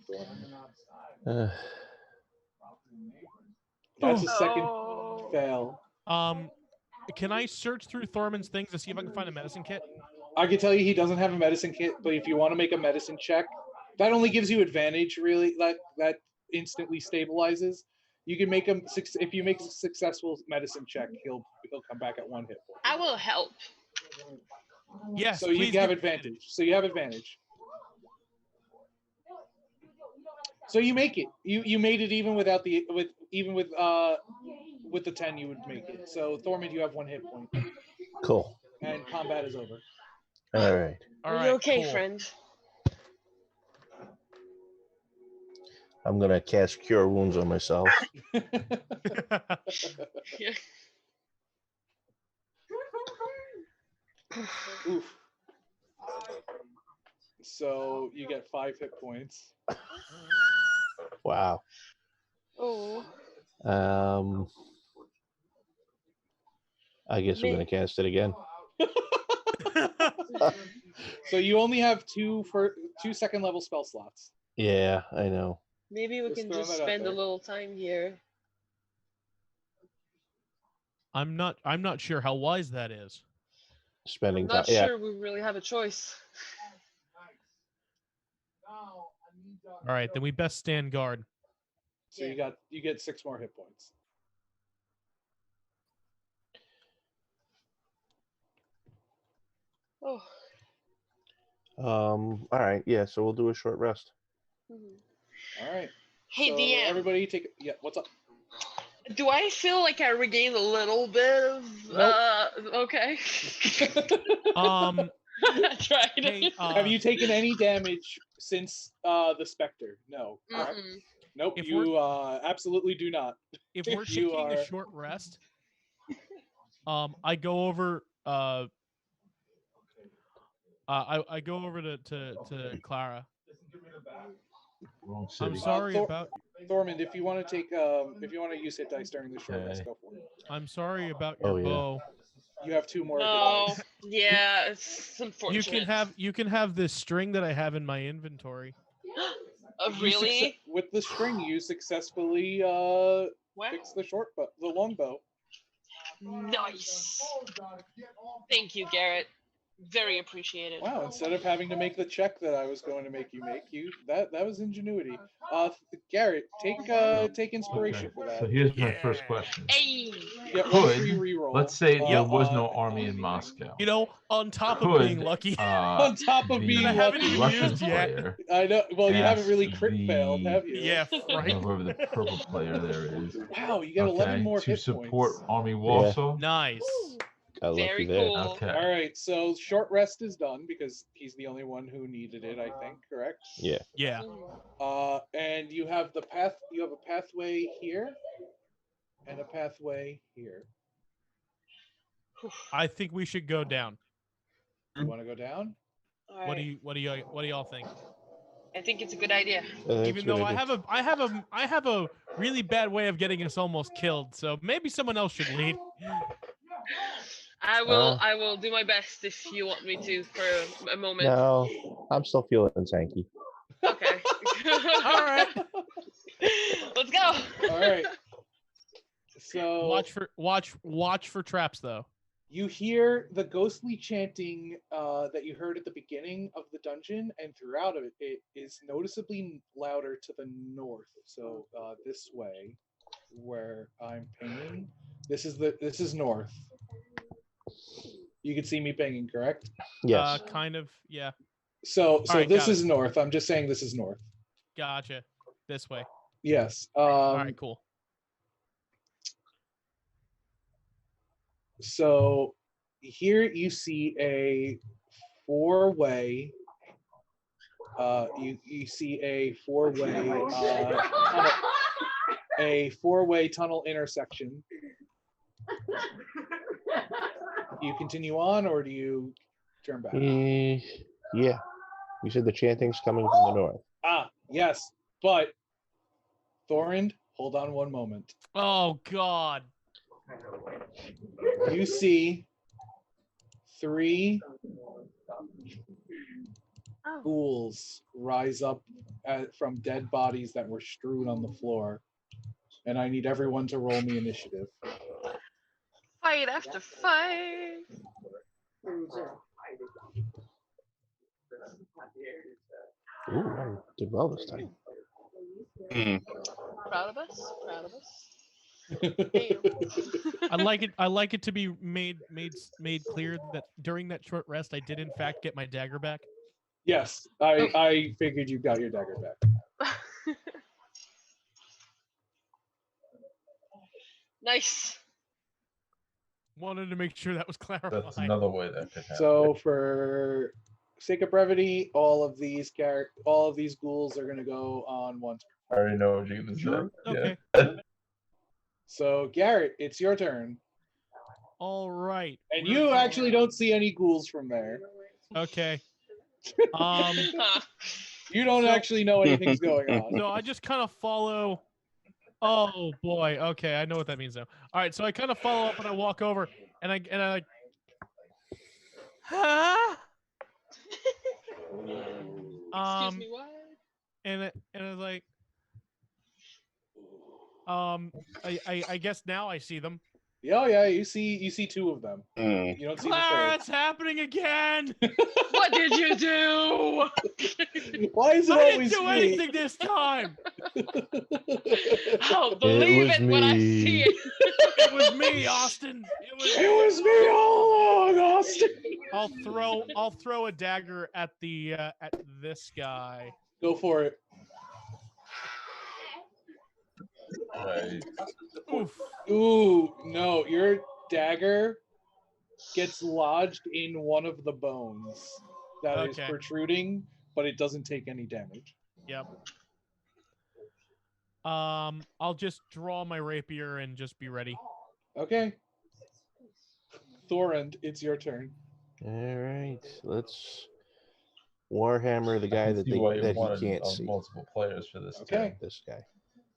Thorman. That's a second fail. Can I search through Thorman's things to see if I can find a medicine kit? I can tell you he doesn't have a medicine kit, but if you want to make a medicine check, that only gives you advantage, really. That instantly stabilizes. You can make if you make a successful medicine check, he'll come back at 1 hit point. I will help. Yes. So you have advantage. So you have advantage. So you make it. You made it even with the 10 you would make it. So Thormund, you have 1 hit point. Cool. And combat is over. All right. All Are right, you okay, cool. friend? I'm gonna cast Cure Wounds on myself. Yeah. Oof. So you get 5 hit points. Wow. Oh. I guess I'm gonna cast it again. So you only have two second level spell slots. Yeah, I know. Maybe we Just can throwing just that out spend a there. little time here. I'm not sure how wise that is. Spending I'm not time. Yeah. sure we really have a choice. All right, then we best stand guard. So you get 6 more hit points. Oh. All right. Yeah. So we'll do a short rest. All right. Hey, so DM. everybody take. Yeah. What's up? Do I feel like I regained a little bit of? Okay. Um, I tried. hey, Have you taken any damage since the Spectre? No. Correct? Mm-mm. Nope. If You absolutely do not. if we're You taking are- a short rest, I go over I go over to Clara. Wrong city. I'm sorry about Thormund, if you want to use hit dice during the short rest, Okay. go for it. I'm sorry about your Oh, yeah. bow. You have 2 more hit No. dice. Yeah, it's unfortunate. You can have this string that I have in my inventory. Really? With the string, you successfully Wow. fixed the longbow. Nice. Thank you, Garrett. Very appreciated. Wow! Instead of having to make the check that I was going to make that was ingenuity. Garrett, take inspiration for that. So here's my Yeah. first question. Hey. Get 1 Could- free reroll. Let's say there was on- no army in Moscow. You know, on top of Could, being lucky. on top of the being That I haven't lucky. even Russian used yet. player, I know. Well, you haven't ask really crit the- failed, have you? Yeah, right. whoever the purple player there is, Wow, you get 11 more to hit support points. Army Warsaw. Nice. Got lucky Very there. cool. Okay. All right, so short rest is done because he's the only one who needed it. I think, correct? Yeah. Yeah. And you have the path. You have a pathway here, and a pathway here. I think we should go down. You want to go down? All What do right. y'all think? I think it's a good idea. Even though I have a really bad way of getting us almost killed, so maybe someone else should lead. I will do my best if you want me to for a moment. No, I'm still feeling tanky. Okay. All right. Let's go. All right. So Watch for traps though. you hear the ghostly chanting that you heard at the beginning of the dungeon, and throughout it is noticeably louder to the north. So this way, where I'm pinging, this is north. You can see me pinging, correct? Yes. Kind of. Yeah. So right, this got is north. I'm just saying this is north. Gotcha. This way. Yes. All right. Cool. So here you see a 4-way. You see a 4-way tunnel, a 4-way tunnel intersection. Do you continue on, or do you turn back? Yeah. You said the chanting's coming from the north. Ah, yes, but Thorund, hold on one moment. Oh God. You see 3 ghouls rise up from dead bodies that were strewn on the floor, and I need everyone to roll me initiative. Fight after fight. Ooh, I did well this time. Proud of us. Proud of us. I like it to be made clear that during that short rest I did in fact get my dagger back. Yes, I figured you got your dagger back. Nice. Wanted to make sure that was clarified. That's another way that could happen. So for sake of brevity, all of these ghouls are going to go on one turn. I already know what you're gonna say. Okay. Yeah. So Garrett, it's your turn, All right. and we're you going- actually don't see any ghouls from there. Okay. You don't So- actually know anything's going on. So I just kind of follow. Oh boy. Okay, I know what that means now. All right, so I kind of follow up and I walk over and I like. Huh? Excuse me, what? And I was like, I guess now I see them. Oh yeah, you see two of them. Mm. You don't see Clara, the it's happening again. What did you do? third. Why is it I didn't always do me? anything this time. I'll believe was it when I see me. it. It was me, Austin. It was. It was me all along, Austin. I'll throw a dagger at this guy. Go for it. Right. Oof. Ooh, no, your dagger gets lodged in one of the bones that is Okay. protruding, but it doesn't take any damage. Yep. I'll just draw my rapier and just be ready. Okay. Thorund, it's your turn. All right, let's Warhammer the I guy can that see why they, you that he wanted can't see. multiple players for this. Okay. This guy.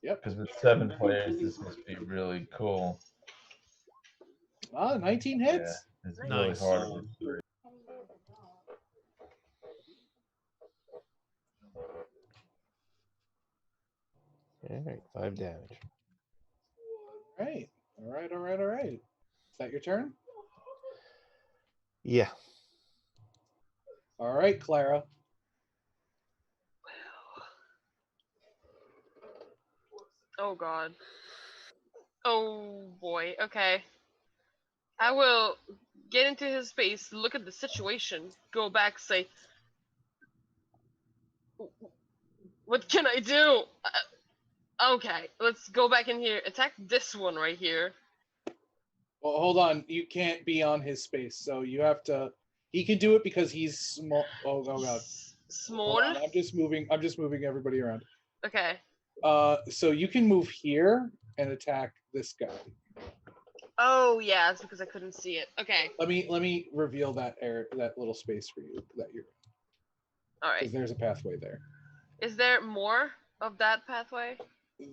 Yep. Because with 7 players, this must be really cool. 19 hits. Yeah, it's Nice. really hard with 3. All right, 5 damage. Right. All right. All right. All right. Is that your turn? Yeah. All right, Clara. Oh god. Oh boy. Okay. I will get into his space, look at the situation, go back, say, what can I do? Okay, let's go back in here. Attack this one right here. Well, hold on. You can't be on his space, so you have to. He can do it because he's small. Oh god. Small. Hold on, I'm just moving everybody around. Okay. So you can move here and attack this guy. Oh yeah, it's because I couldn't see it. Okay. Let me reveal that little space for you that you're. All right. Because there's a pathway there. Is there more of that pathway?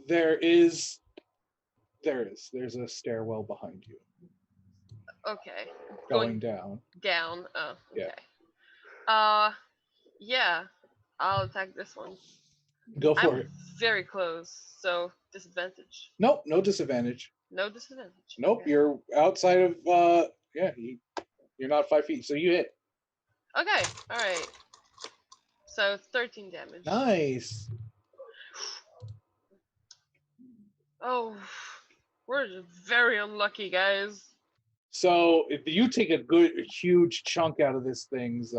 There is. There's a stairwell behind you. Okay. Going down. Down. Oh. Okay. Yeah. Yeah. I'll attack this one. Go for I'm it. very close, so disadvantage. Nope, no disadvantage. No disadvantage. Nope, Okay. you're outside of you're not 5 feet, so you hit. Okay. All right. So 13 damage. Nice. Oh, we're just very unlucky, guys. So if you take a huge chunk out of this thing's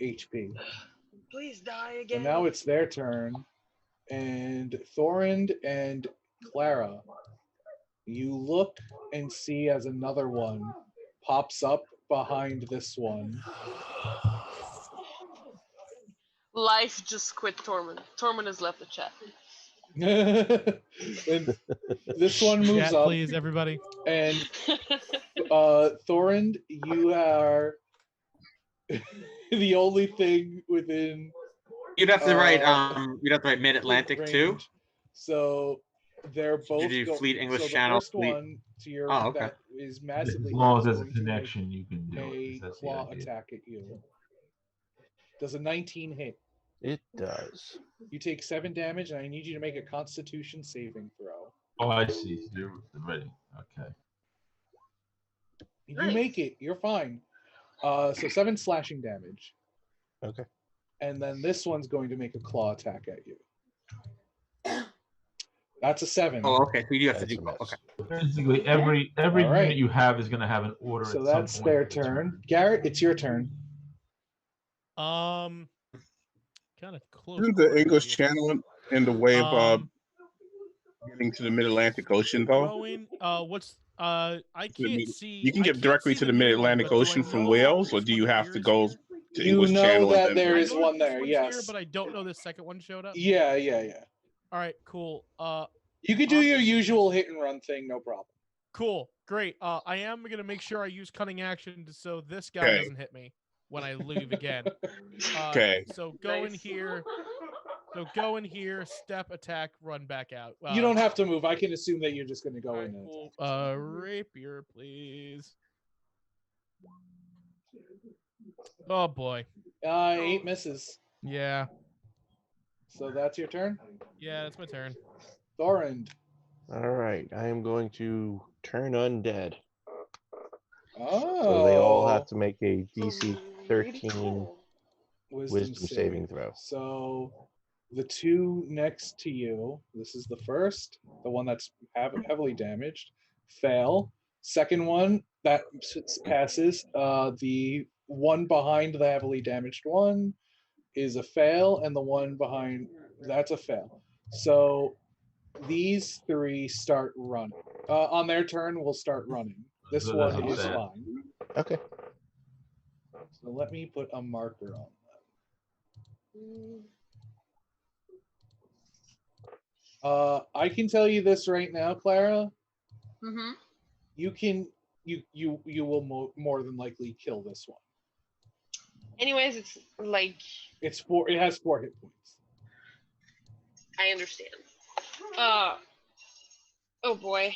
HP. Please die So again. now it's their turn. And Thorund and Clara, you look and see as another one pops up behind this one. Life just quit Tormund. Tormund has left the chat. And this one moves Chat, up. please, everybody. And Thorund, you are the only thing within. You'd have to write Mid-Atlantic too. range. So they're both. do Fleet English so Channel, The first Fleet- one to your Oh, okay. that is massively. As long as hit there's a is going to make connection, you can do it. A 'cause that's the claw idea. attack at you. Does a 19 hit? It does. You take 7 damage, and I need you to make a Constitution saving throw. Oh, I see. So you're ready. Okay. You Nice. make it. You're fine. So 7 slashing damage. Okay. And then this one's going to make a claw attack at you. That's a 7. Oh, okay. So you have to That's do. a mess. Okay. Basically, every All right. unit you have is going to have an order. So at that's some point their in the turn. Garrett, it's your turn. Kind of close. Isn't the quarters English here. Channel in the way of getting to the Mid-Atlantic Ocean, though? Throwing, what's I can't see. You can I get can't directly see to the new one, Mid-Atlantic but do I Ocean from know Wales, or which do you one have to appears go here? to You English know Channel. that and then there I is know one this there, one's yes. here, but I don't know this second one showed up. Yeah. All right, cool. You could do your usual hit and run thing, no problem. Cool, great. I am gonna make sure I use cunning action so this guy Okay. doesn't hit me when I leave again. Okay. So go in Nice. here. So go in here, step, attack, run back out. You don't have to move. I can assume that you're just going to go Alright, in and cool. attack. Rapier, please. Oh boy. 8 misses. Yeah. So that's your turn. Yeah, that's my turn. Thorand. All right, I am going to turn undead. Oh. So they all have to make a DC Pretty 13 cool. wisdom saving throw. So the two next to you, this is the first, the one that's heavily damaged, fail. Second one that passes. The one behind the heavily damaged one is a fail, and the one behind that's a fail. So these three start running. On their turn, will start running. This So one that's is okay. fine. Okay. So let me put a marker on them. I can tell you this right now, Clara. Mm-hmm. You will more than likely kill this one. Anyways, it's like It has 4 hit points. I understand. Oh boy.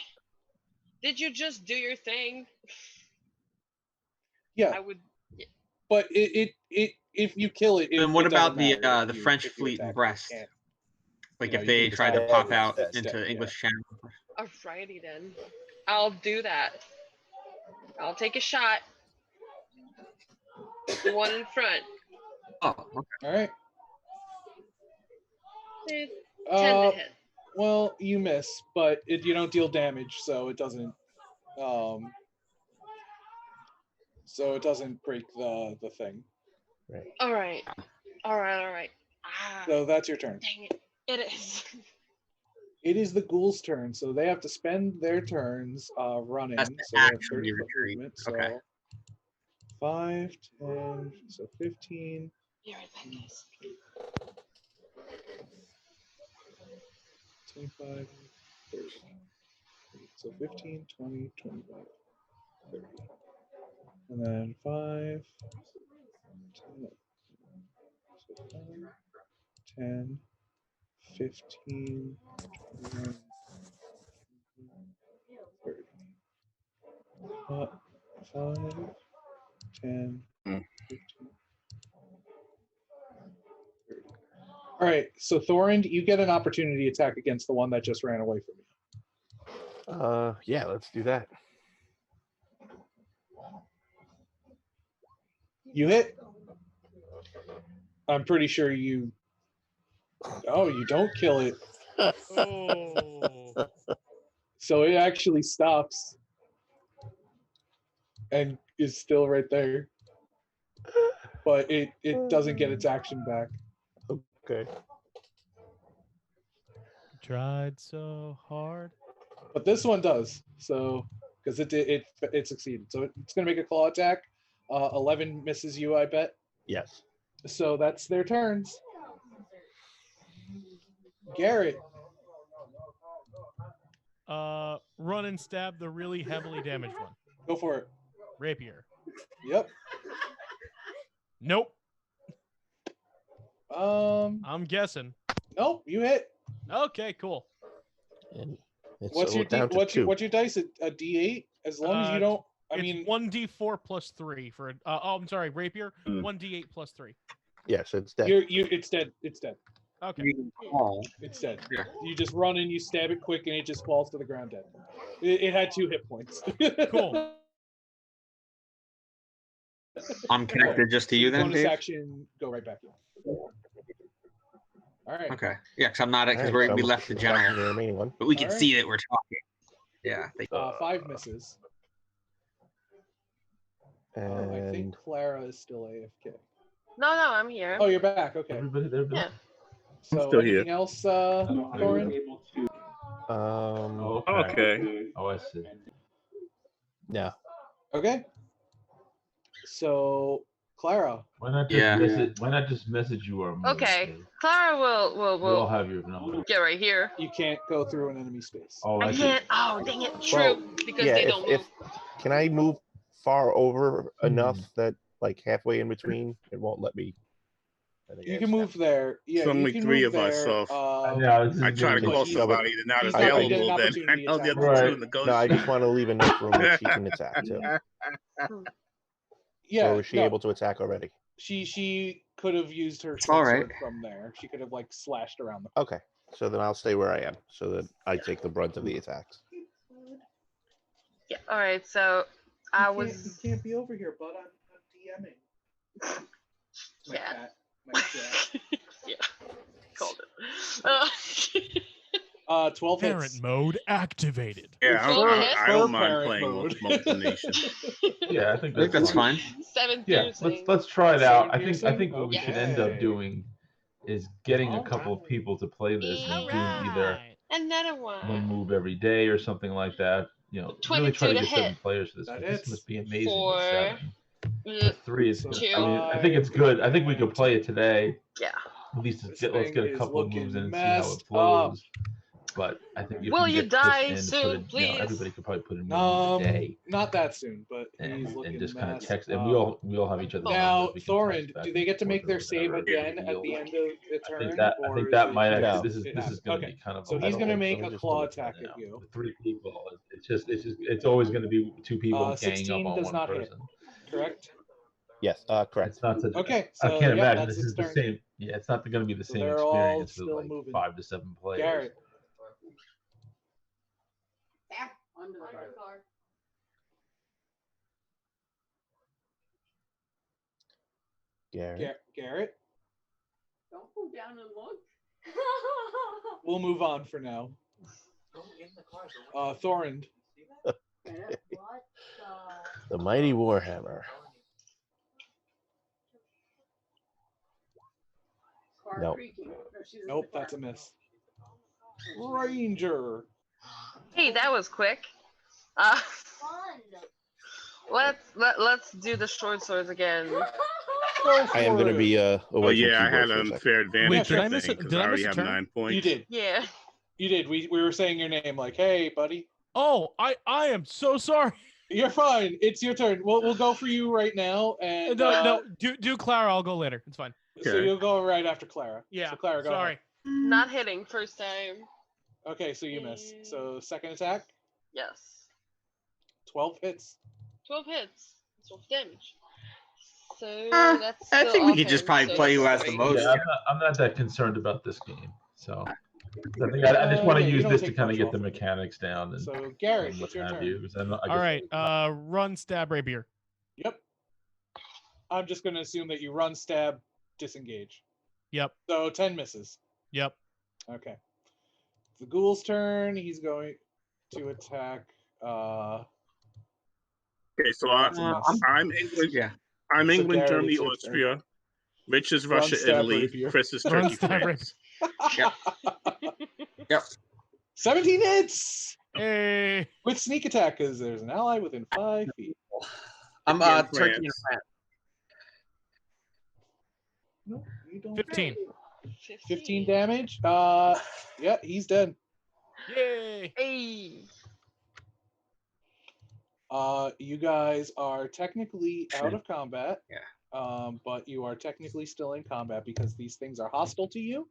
Did you just do your thing? Yeah, I would. but it if you kill it. And what it doesn't about the matter the if you- French if you fleet attack and it, Brest? you can't. Like No, if you they can tried to attack pop it out instead, into yeah. English Channel. Alrighty then. I'll do that. I'll take a shot. The one in front. Oh, okay. All right. 10 Uh, to hit. well, you miss, but you don't deal damage, so it doesn't. So it doesn't break the thing. Alright. Alright. Ah, So that's your turn. dang it. It is. It is the ghoul's turn, so they have to spend their turns running. That's So they have actually 30 foot retreat. movement. So Okay. 5, 10, so 15. Be right back, guys. 25, 30. So 15, 20, 25, 30. And then 5, 10, so 5, 10, 15, 21, 30. 5, 10, 15, 30. All right, so Thorand, you get an opportunity attack against the one that just ran away from you. Yeah, let's do that. You hit. I'm pretty sure you. Oh, you don't kill it. Oh. So it actually stops and is still right there. But it doesn't get its action back. Okay. Tried so hard. But this one does. So because it succeeded. So it's gonna make a claw attack. 11 misses you, I bet. Yes. So that's their turns. Garrett. Run and stab the really heavily damaged one. Go for it. Rapier. Yep. Nope. Um. I'm guessing. Nope. You hit. Okay, cool. And it's What's your down to what's 2. your dice? A D8. As long as you don't. I mean, 1d4 plus 3 for. I'm sorry, rapier. 1d8 plus 3. Yes, it's dead. It's dead. It's dead. Okay. It's dead. Yeah. You just run and you stab it quick, and it just falls to the ground dead. It had 2 hit points. Cool. I'm connected just to you then, Bonus Dave? action, go right back in. All right. Okay. Yeah, because I'm not because Alright, so we I'm left the attacking general, the remaining one. but we can Alright. see that we're talking. Yeah. 5 misses. Oh, I think And Clara is still AFK. No, I'm here. Oh, you're back. Okay. Everybody there. Yeah. So still here. anything else, Thorin? Oh, Okay. Oh, I see. no. Okay. So Clara. Why not just Yeah. message? Why not just message you or move? Okay, Dave? Clara We all will have your number. get right here. You can't go through an enemy space. Oh, I I can't. Oh, dang it. True, Well, because yeah, they don't move. can I move far over Hmm. enough that like halfway in between it won't let me? I think I You have can move there. Yeah, There's you only can 3 move of us, there. so know, this is I try to gonna call he's- somebody. They're not he's not gonna get an available. Then I opportunity know the attack. other Right. two negotiate. No, I just want to leave enough room that she can attack too. Yeah, Or was she no, able to attack already? She could have used her all short right. sword from there. She could have like slashed around the. Okay, so then I'll stay where I am, so that I take the brunt of the attacks. Yeah. All right. So I was. You can't be over here, bud. I'm DMing. My Yeah. cat. My cat. Yeah. Called it. 12 Parent hits. mode activated. Yeah, Full hit? I don't mind Parent playing mode. multiple nation. Yeah, I think I think that's fine. 7 Yeah, piercing. let's try it out. I Piercing? think what we should end up Okay. doing is getting a couple of people to play this and doing either Another one one. move every day or something like that. You know, really 22 try to to get 7 hit. players for this. That But this hits. must be amazing 4. with 7. With 3, it's So good. I mean, I think 5, it's good. I think we could play it today. Yeah. At least This let's get thing a is couple of looking moves in and see how messed it flows. But I think if Will we you get Chris die in to soon, put it, you know, please? everybody could probably put in one move a day Not that soon, but he's and looking just kind of messed text. And up. we all have each other's Now, numbers. We can Thorin, text back do and they get to forth make or their save whatever. again at the end of the I turn? think that might is it No. actually. This just- is going to okay. be kind of. So a he's little- going to Let make me a just claw look. attack you at know, you. with 3 people. It's always going to be 2 people ganging 16 up on does one not hit. person. Correct? Yes, correct. It's not. Okay, I so, can't yeah, imagine that's this is its the turn. same. Yeah, it's not going to be the So same they're all experience with still like moving. 5 to 7 players. Garrett. Under the car. Garrett. Garrett? Don't go down and look. We'll move on for now. Thorin. What The mighty Warhammer. car No. creaking? No, she's in Nope, the car. that's a miss. Ranger. Hey, that was quick. Uh, Fun. let's do the short swords again. I am going to be away Oh from yeah, I keyboard had for a an second. unfair advantage. Wait, did I I miss think, it? 'cause Did I I already miss a have turn? 9 points. You did. Yeah. You did. We were saying your name like, hey, buddy. Oh, I am so sorry. You're fine. It's your turn. We'll go for you right now. And No, do Clara. I'll go later. It's fine. So Okay. you'll go right after Clara. Yeah. So Clara, go sorry. ahead. Not hitting first time. Okay, so you miss. So second attack, Yes. 12 hits. 12 hits. 12 damage. So Uh, that's I still think we could just offhand, probably so play who that's has the great. most. Yeah, I'm not that concerned about this game. So I think I just want to Yeah, you use don't this to take kind of much get off the of it. mechanics down and, So Garrett, and what it's your have turn. you. 'cause I All guess- right. Run, stab, rapier. Yep. I'm just gonna assume that you run, stab, disengage. Yep. So 10 misses. Yep. Okay. The ghoul's turn. He's going to attack. Okay, so That's a miss. I'm England. Yeah. I'm So England, Garrett, Germany, it's your Austria. Rich is Run, Russia, stab, Italy. rapier. Chris is Run, Turkey, stab, France. Yep. 17 hits Hey. with sneak attack because there's an ally within 5 feet. I'm Turkey and Turkey and France. France. No, you don't. 15. 15 damage. Yeah, he's dead. Yay. Hey. You guys are technically out of combat. Yeah. But you are technically still in combat because these things are hostile to you,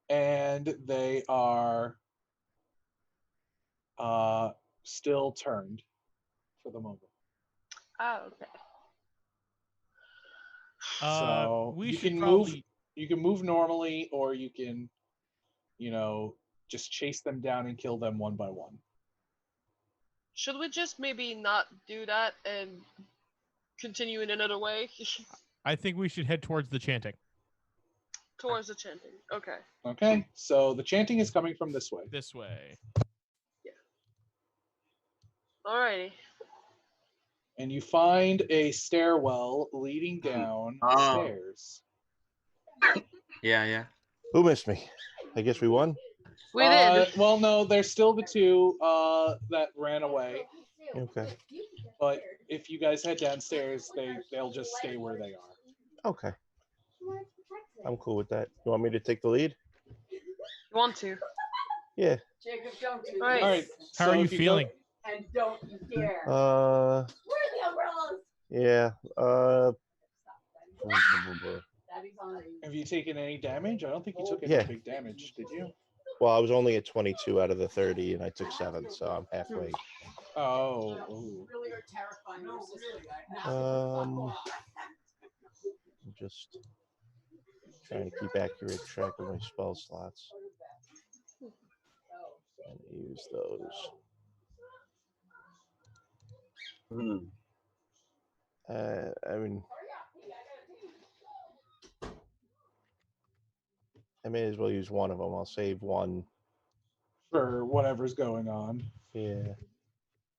and they are still turned for the moment. Oh, okay. So we you should can probably... move. You can move normally, or you can, just chase them down and kill them one by one. Should we just maybe not do that and continue in another way? I think we should head towards the chanting. Towards the chanting. Okay. Okay, so the chanting is coming from this way. This way. Alrighty. And you find a stairwell leading down Oh. stairs. Yeah. Who missed me? I guess we won. We did. Well, no, there's still the two that ran away, Okay. but if you guys head downstairs, they'll just stay where they are. Okay. I'm cool with that. You want me to take the lead? You want to? Yeah. Jacob, don't do All right. All right. How so are you if feeling? And don't you dare. Where are the umbrellas? Yeah. Have you taken any damage? I don't think you took any Yeah. big damage, did you? Well, I was only at 22 out of the 30, and I took 7, so I'm halfway. Oh. Really are terrifying your sister. I'm just trying to keep accurate track of my spell slots and use those. I mean, I may as well use one of them. I'll save one For whatever's going on. Yeah.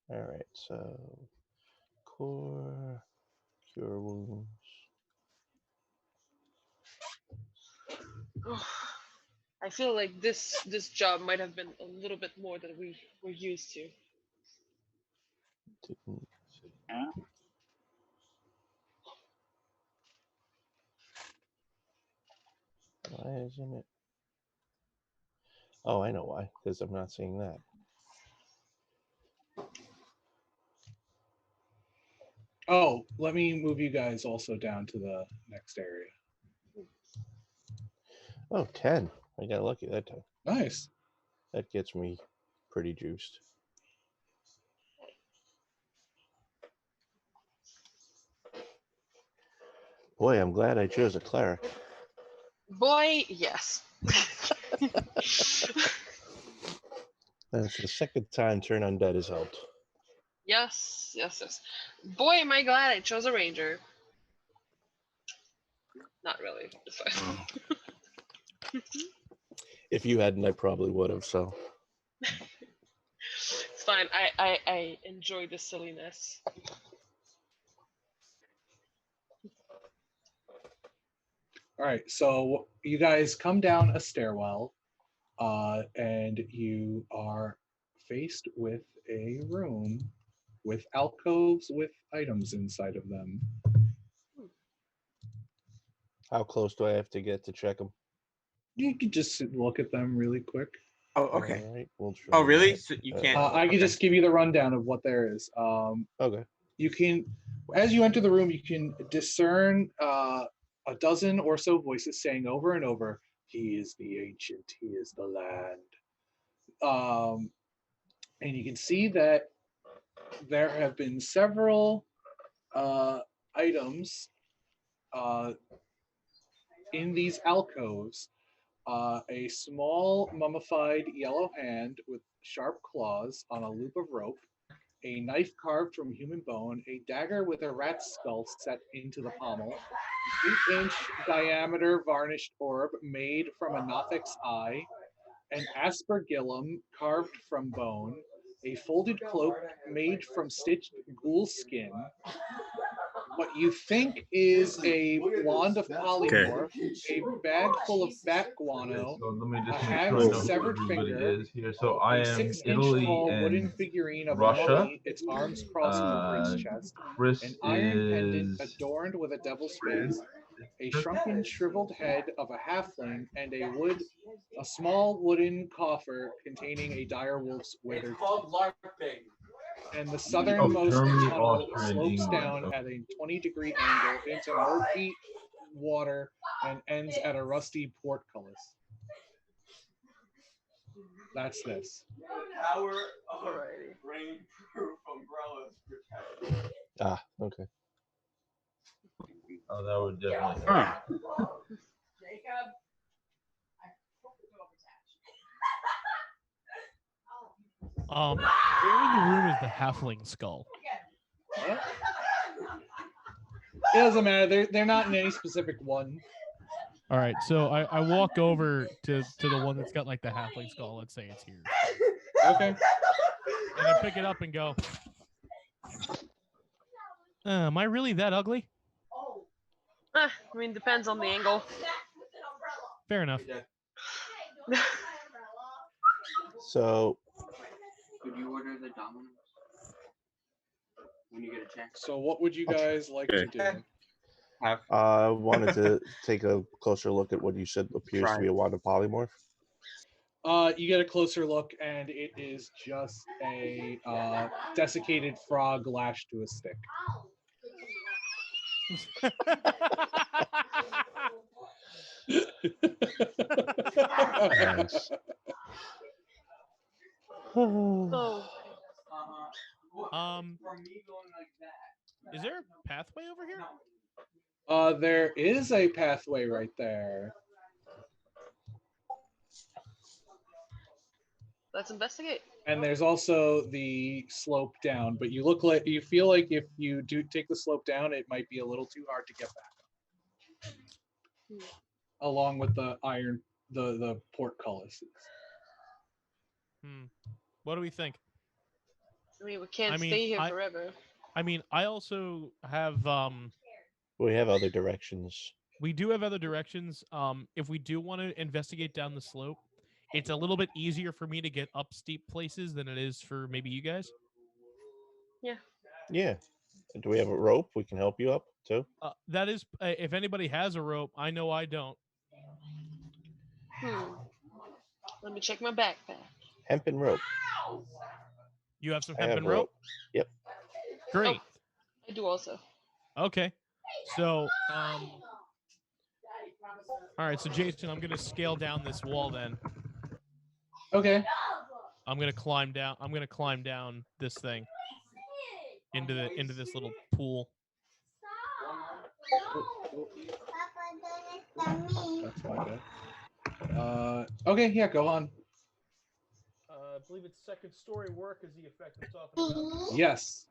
All right. So, core, cure wounds. I feel like this job might have been a little bit more than we were used to. Didn't. Why isn't it? Oh, I know why. Because I'm not seeing that. Oh, let me move you guys also down to the next area. Oh, 10. I got lucky that time. Nice. That gets me pretty juiced. Boy, I'm glad I chose a cleric. Boy, yes. That's the second time turn undead has helped. Yes. Boy, am I glad I chose a ranger. Not really. It's fine. If you hadn't, I probably would have. So. It's fine. I enjoy the silliness. All right, so you guys come down a stairwell, and you are faced with a room with alcoves with items inside of them. How close do I have to get to check them? You can just look at them really quick. Oh, okay. All right, we'll try Oh, really? that. So you can't. I can just give you the rundown of what there is. Okay. You can, as you enter the room, you can discern a dozen or so voices saying over and over, "He is the ancient, he is the land." And you can see that there have been several items in these alcoves. A small mummified yellow hand with sharp claws on a loop of rope, a knife carved from human bone, a dagger with a rat's skull set into the pommel, 8-inch diameter varnished orb made from a Nothic's eye, an aspergillum carved from bone, a folded cloak made from stitched ghoul skin, what you think is a wand of polymorph, a bag full of bat guano, So let me a just make hag's sure I know who severed everybody finger, is here. So I a am 6-inch Italy tall wooden and figurine of a Russia. mummy, its arms crossed across its chest, Chris an iron pendant is adorned with a devil's France. face, a shrunken, shriveled head of a halfling, and a small wooden coffer containing a dire wolf's withered teeth. And the southernmost Germany, tunnel Austria, and slopes England. down at a 20-degree angle into murky water and ends at a rusty portcullis. That's this. Alrighty. Ah, okay. Oh, that would definitely. Huh. Jacob. Where in the room is the halfling skull? What? It doesn't matter. They're not in any specific one. All right, so I walk over to the one that's got like the halfling skull. Let's say it's here. Okay. And I pick it up and go. Am I really that ugly? I mean, depends on the angle. Fair enough. So. Could you order the Domino's? when you get a chance. So what would you guys like to do? I wanted to take a closer look at what you said appears to Try. be a water polymorph. You get a closer look, and it is just a desiccated frog lashed to a stick. Nice. Oh. Is there a pathway over here? There is a pathway right there. Let's investigate. And there's also the slope down, but you feel like if you do take the slope down, it might be a little too hard to get back up. Along with the portcullises. What do we think? I mean, we can't stay here forever. I mean, I also have We have other directions. we do have other directions. If we do want to investigate down the slope, it's a little bit easier for me to get up steep places than it is for maybe you guys. Yeah. Yeah. Do we have a rope? We can help you up too. That is, if anybody has a rope, I know I don't. Let me check my backpack. Hempen rope. You have some I have hempen rope? Yep. Great. I do also. Okay. So, all right. So, Jason, I'm going to scale down this wall then. Okay. I'm going to climb down. I'm going to climb down this thing into this little pool. That's my bad. Okay, yeah, go on. I believe it's second story work is the effect I'm talking about. Yes.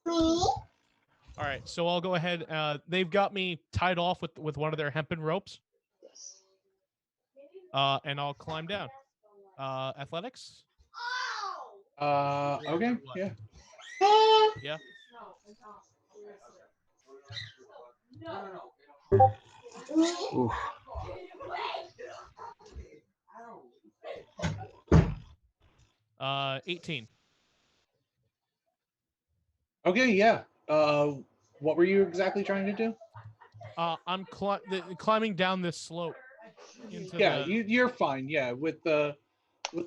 All right, so I'll go ahead. They've got me tied off with one of their hempen ropes. Yes. And I'll climb down. Athletics? Okay, yeah. Yeah. Oof. Uh, 18. Okay, yeah. What were you exactly trying to do? I'm climbing down this slope. Yeah, you're fine. Yeah, with the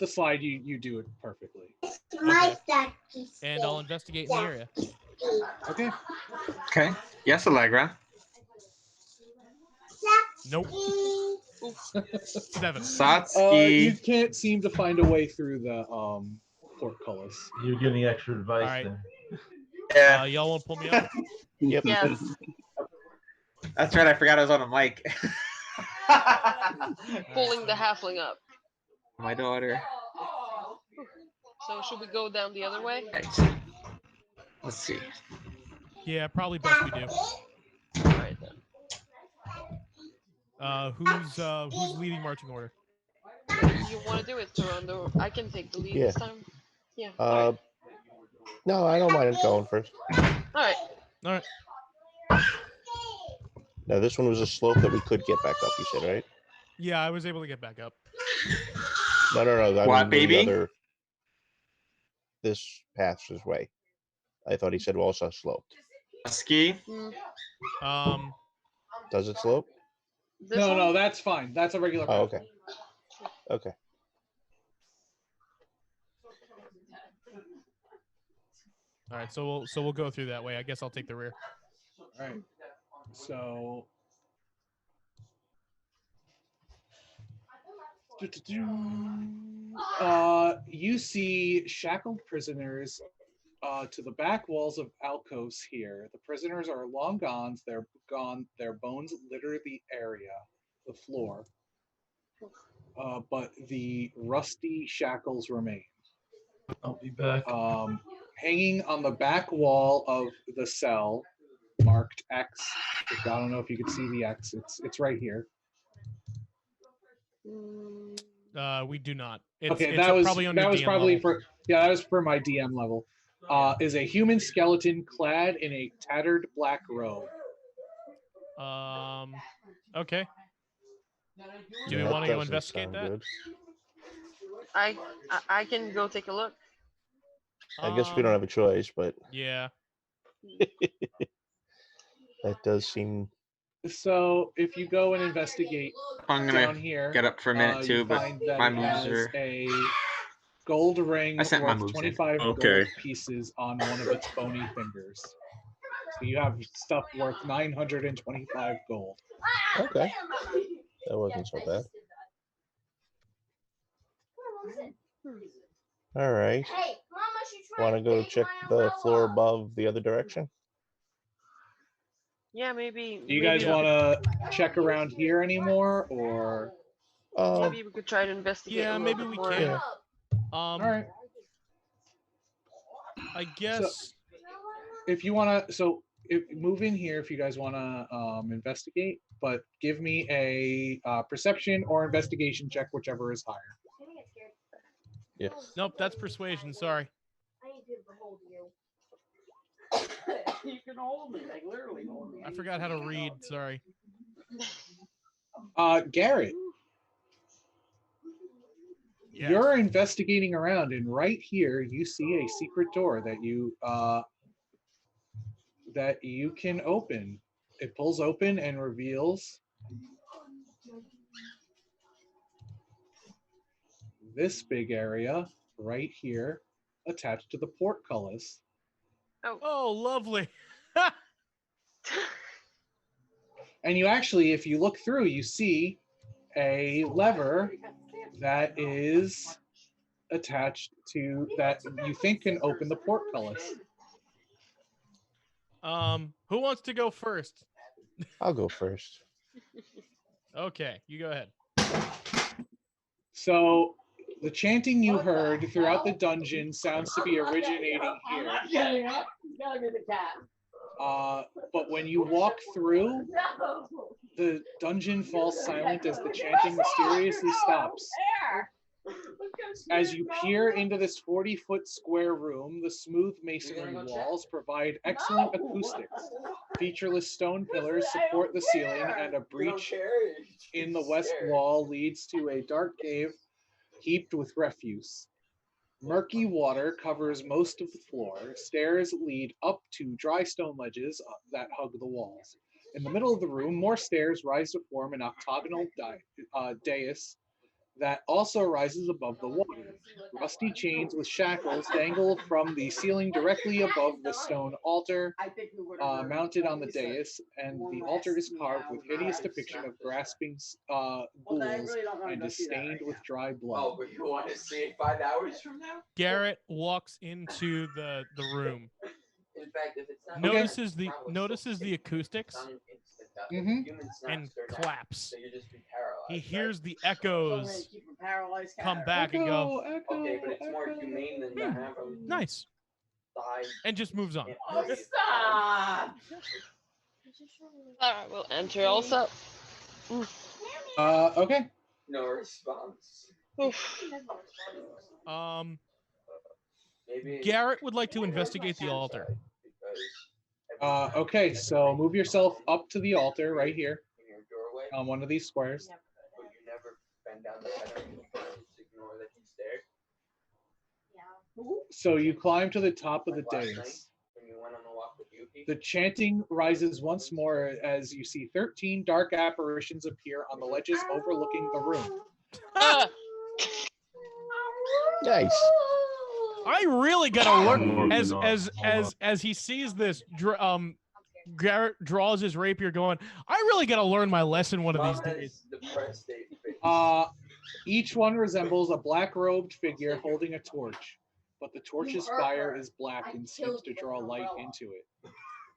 slide, you do it perfectly. Okay. And I'll investigate in the area. Okay. Okay. Yes, Allegra. Nope. 7. Satsuki. You can't seem to find a way through the portcullis. You're getting extra advice All right. there. Yeah. Y'all want to pull me up? Yep. Yeah. That's right. I forgot I was on a mic. Pulling the halfling up. My daughter. So should we go down the other way? Right. Let's see. Yeah, probably best we do. All right then. Who's leading marching order? You want to do it, Toronto? I can take the lead Yeah. this time. Yeah. All right. No, I don't mind going first. All right. All right. Now this one was a slope that we could get back up. You said, right? Yeah, I was able to get back up. No. I What, mean, baby? This path's his way. I thought he said also sloped. Ski. Does it slope? No, that's fine. That's a regular. Oh, okay. Okay. All right, so we'll go through that way. I guess I'll take the rear. All right. So. You see shackled prisoners to the back walls of alcoves here. The prisoners are long gone. They're gone. Their bones litter the area, the floor. But the rusty shackles remain. I'll be back. Hanging on the back wall of the cell, marked X. I don't know if you can see the X. It's right here. We do not. Okay, it's that was probably on your DM probably level. that was for my DM level. Is a human skeleton clad in a tattered black robe. Okay. Do we That want to go doesn't investigate sound that? good. I can go take a look. I guess we don't have a choice, but Yeah. that does seem. So if you go and investigate I'm gonna down here, get up for a minute you too, but find that my it moves has are. a gold ring I sent my worth moves in. 25 Okay. gold pieces on one of its bony fingers. So you have stuff worth 925 gold. Okay. That wasn't so bad. All right. Hey, Mama, she tried Want to go check the floor above the other direction? Yeah, maybe. Do you guys maybe want to check around here anymore, or? Maybe we could try to investigate. Yeah, a little maybe bit we more. can. All right. I guess. If you want to, move in here if you guys want to investigate, but give me a perception or investigation check, whichever is higher. Yeah. Nope, that's persuasion. Sorry. I need to behold you. You can hold me, like literally hold me. I forgot how to read. Sorry. Garrett, Yes. you're investigating around, and right here you see a secret door that you can open. It pulls open and reveals this big area right here attached to the portcullis. Oh, lovely. And you actually, if you look through, you see a lever that is attached to that you think can open the portcullis. Who wants to go first? I'll go first. Okay, you go ahead. So the chanting you heard throughout the dungeon sounds to be originating I'm here. not getting up. It's gotta be the cat. But when you walk through, No. the dungeon falls silent as the chanting mysteriously stops. As you peer into this 40-foot square room, the smooth masonry walls provide excellent acoustics. Featureless stone pillars support the ceiling, and a breach in the west wall leads to a dark cave heaped with refuse. Murky water covers most of the floor. Stairs lead up to dry stone ledges that hug the walls. In the middle of the room, more stairs rise to form an octagonal dais that also rises above the water. Rusty chains with shackles dangle from the ceiling directly above the stone altar mounted on the dais, and the altar is carved with hideous depiction of grasping ghouls and is stained with dry blood. Oh, but you want to see it 5 hours from now? Garrett walks into the room. In fact, if it's not Notices the acoustics and claps. He hears the echoes come back and go, Okay, but it's more humane than to have him nice, die. and just moves on. Oh, stop! Alright, we'll enter also. Okay. No response. Maybe Garrett would like to investigate the altar. Okay, so move yourself up to the altar right here in your doorway, on one of these squares. but you never bend down the head and just ignore that he's there. So you climb to the top of the Like last night dais. when you went on the walk with Yuki. The chanting rises once more as you see 13 dark apparitions appear on the ledges overlooking the room. Nice. I really gotta learn Hold as he sees this. Garrett draws his rapier, going, "I really gotta learn my lesson one of these Mom days." has depressed face. Each one resembles a black-robed figure holding a torch, but the torch's fire is black and seems to draw light into it.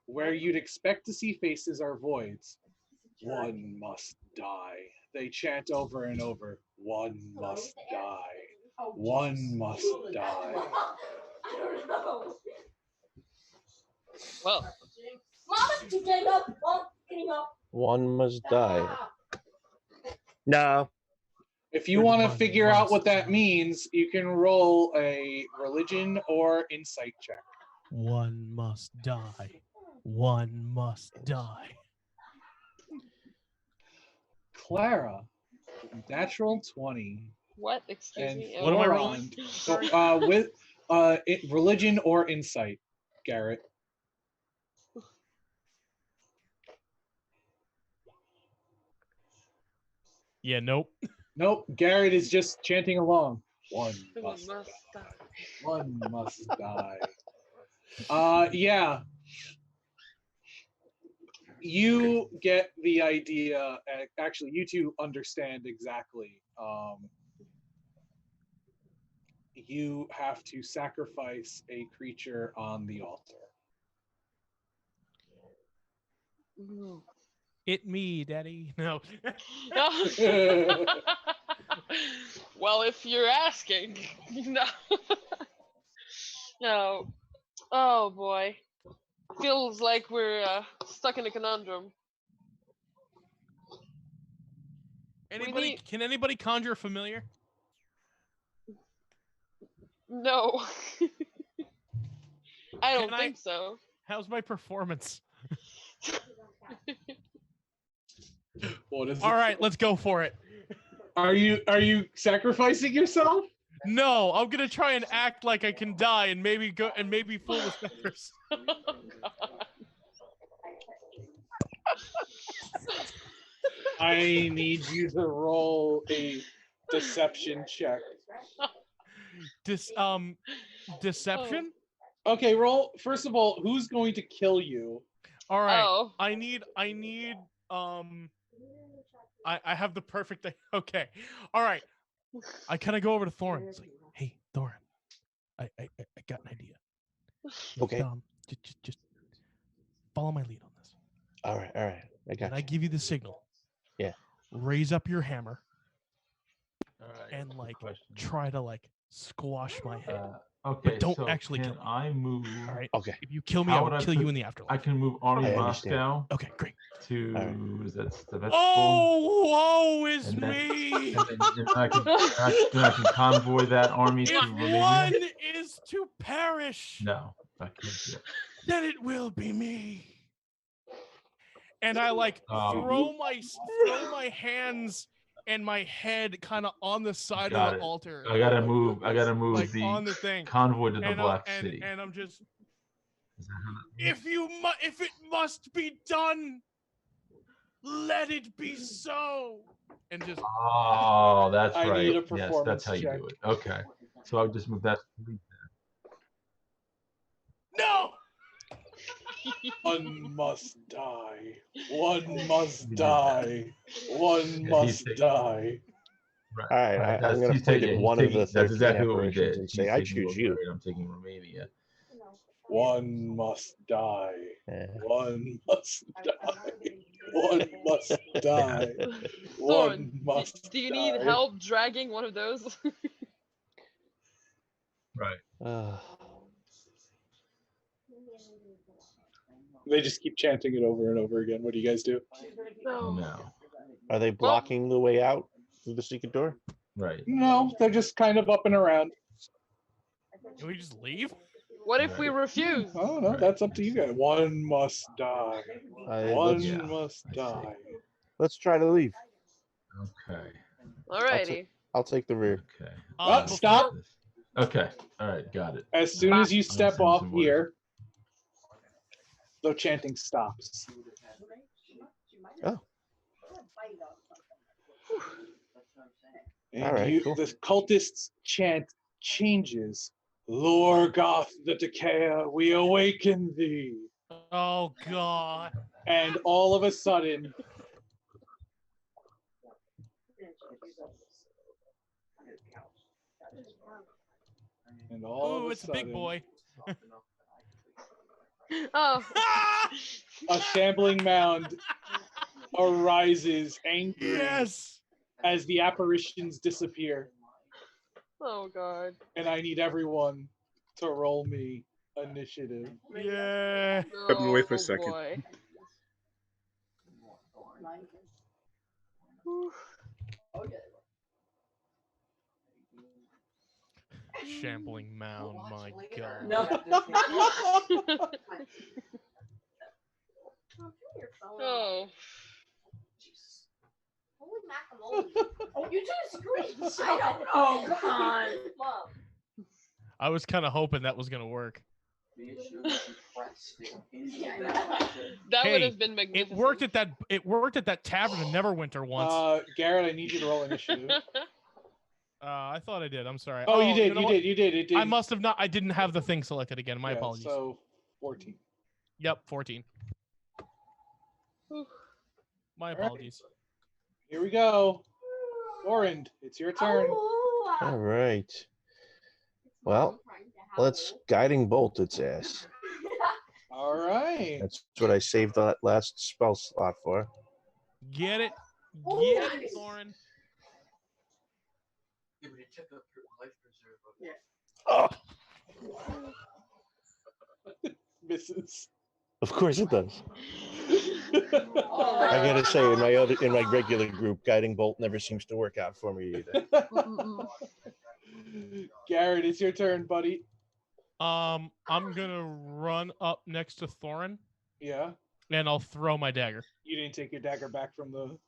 Where you'd expect to see faces are voids. One must die. They chant over and over. One must die. One must die. I don't know. Well, Mama, keep getting up. Mom, getting up. One must die. No. If you want to figure out what that means, you can roll a religion or insight check. One must die. One must die. Clara, natural 20. What? Excuse And me. What am I rolling? Thoron. Sorry. With religion or insight, Garrett. Yeah, nope. Nope. Garrett is just chanting along. One Must must die. One must die. Yeah. You get the idea. Actually, you two understand exactly. You have to sacrifice a creature on the altar. It me, daddy. No. Well, if you're asking, no. No. Oh boy. Feels like we're stuck in a conundrum. Anybody? Can anybody conjure a familiar? No. I don't think so. How's my performance? What is All right, let's go for it. Are you sacrificing yourself? No, I'm gonna try and act like I can die and maybe fool the specters. I need you to roll a deception check. Deception? Okay, roll. First of all, who's going to kill you? All right. Oh. I need I have the perfect okay. All right. I kind of go over to Thorin. It's like, "Hey, Thorin. I got an idea." Okay. Just follow my lead on this. All right. I got I give you the signal. Yeah. Raise up your hammer Alright, and like question. try to like squash my head. Okay, but don't so actually can kill me. I move? All right. Okay. If you kill me, How I would will I kill you put- in the afterlife. I can move Army I understand. Moscow Okay, great. to is that Tabletop? Oh, woe is And then- me! And then I can convoy that army to If Romania. one is to perish, No, I can't do it. then it will be me. And I like Oh. throw my hands and my head kind of on the side of Got the it. altar. I gotta move like the on the thing. convoy to the And Black City. and I'm just Is that how that- if it must be done, let it be so. And just Oh, that's I right. need a Yes, performance that's how you check. do it. Okay. So I'll just move that. no. One must die. One must die. One must die. Right. All right, Right, I'm going to he's point taking- at one of the that's 13 exactly what we apparitions did. and say, He's I taking choose you. Bulgaria, I'm taking Romania. One must die. Yeah. One must die. One must die. One Thorin, must do you need die. help dragging one of those? Right. They just keep chanting it over and over again. What do you guys do? No. Are they blocking the way out through the secret door? Right. No, they're just kind of up and around. Can we just leave? What if we refuse? I don't know. That's up to you guys. One must die. One let's- must die. Let's try to leave. Okay. Alrighty. I'll take the rear. Okay. Oh, stop. Okay. All right. Got it. As soon as you step send off some word. here, the chanting stops. Oh. And All right, cool. the cultists' chant changes. Lorgoth the Decaya, we awaken thee. Oh God. And all of a sudden, Ooh, it's a big boy. Oh. a shambling mound arises angry Yes. as the apparitions disappear. Oh God. And I need everyone to roll me initiative. Yeah. Let me wait for a Oh, second. boy. Shambling mound, my God. No. Oh. Holy macaroni. Oh, you two screams. I don't know. Oh, come on. Mom. I was kind of hoping that was gonna work. That would Hey, have been magnificent. It worked at that tavern in Neverwinter once. Garrett, I need you to roll initiative. I thought I did. I'm sorry. Oh, you did. know You what? did. You did. It did. I must have not. I didn't have the thing selected again. My apologies. So 14. Yep, 14. My apologies. Here we go. Orand, it's your turn. All right. Well, let's guiding bolt its ass. All right. That's what I saved that last spell slot for. Get it. Get it, Thorin. Oh, Misses. of course it does. I gotta say, in my regular group, guiding bolt never seems to work out for me either. Garrett, it's your turn, buddy. I'm gonna run up next to Thorin. Yeah. And I'll throw my dagger. You didn't take your dagger back from the.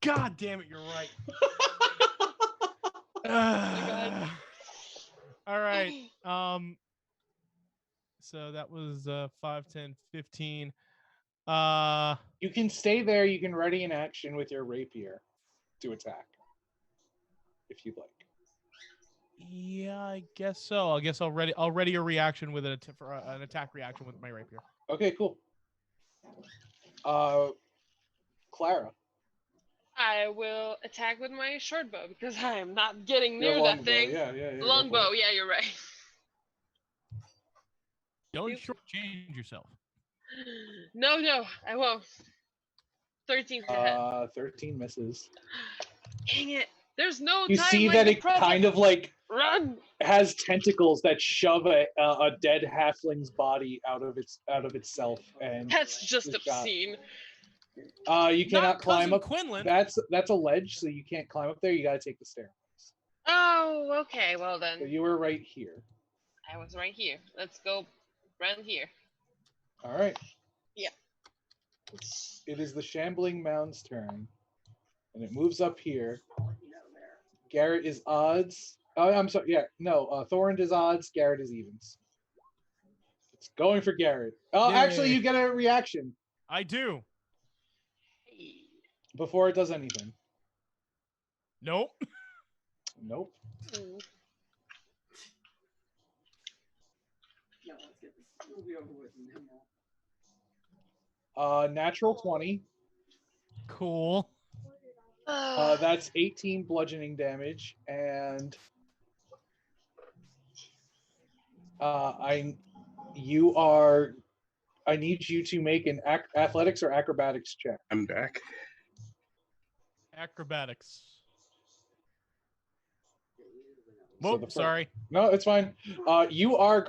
God damn it! You're right. All right. So that was 5, 10, 15. You can stay there. You can ready an action with your rapier to attack, if you'd like. Yeah, I guess so. I guess I'll ready a reaction with an attack reaction with my rapier. Okay, cool. Clara. I will attack with my short bow because I am not getting Your near that longbow, thing. yeah, Longbow, yeah, you're right. Don't shortchange yourself. No, I won't. 13 to hit. 13 misses. Dang it. There's no You time see like that the it present. kind of like Run! has tentacles that shove a dead halfling's body out of itself, and That's just the shot. obscene. You cannot climb up. Quinlan. That's a ledge, so you can't climb up there. You got to take the staircase. Oh, okay. Well then. So you were right here. I was right here. Let's go around here. All right. Yeah. It is the shambling mound's turn, and it moves up here. Garrett is odds. Oh, I'm sorry. Yeah, no. Thorn is odds. Garrett is evens. It's going for Garrett. Oh, Yay. Actually, you get a reaction. I do. Before it does anything. Nope. Nope. Natural 20. Cool. That's 18 bludgeoning damage, and I need you to make an athletics or acrobatics check. I'm back. Acrobatics. So Whoop, sorry. No, it's fine. You are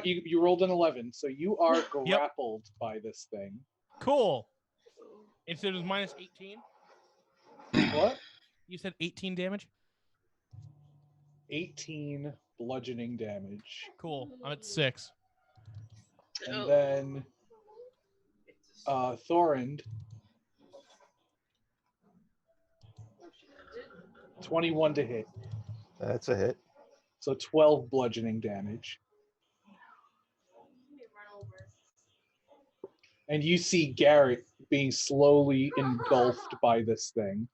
you rolled an 11, so you are grappled by this thing. Cool. And so it was minus 18? What? You said 18 damage? 18 bludgeoning damage. Cool. I'm at 6. And then Thorand, 21 to hit. That's a hit. So 12 bludgeoning damage. And you see Garrett being slowly engulfed by this thing.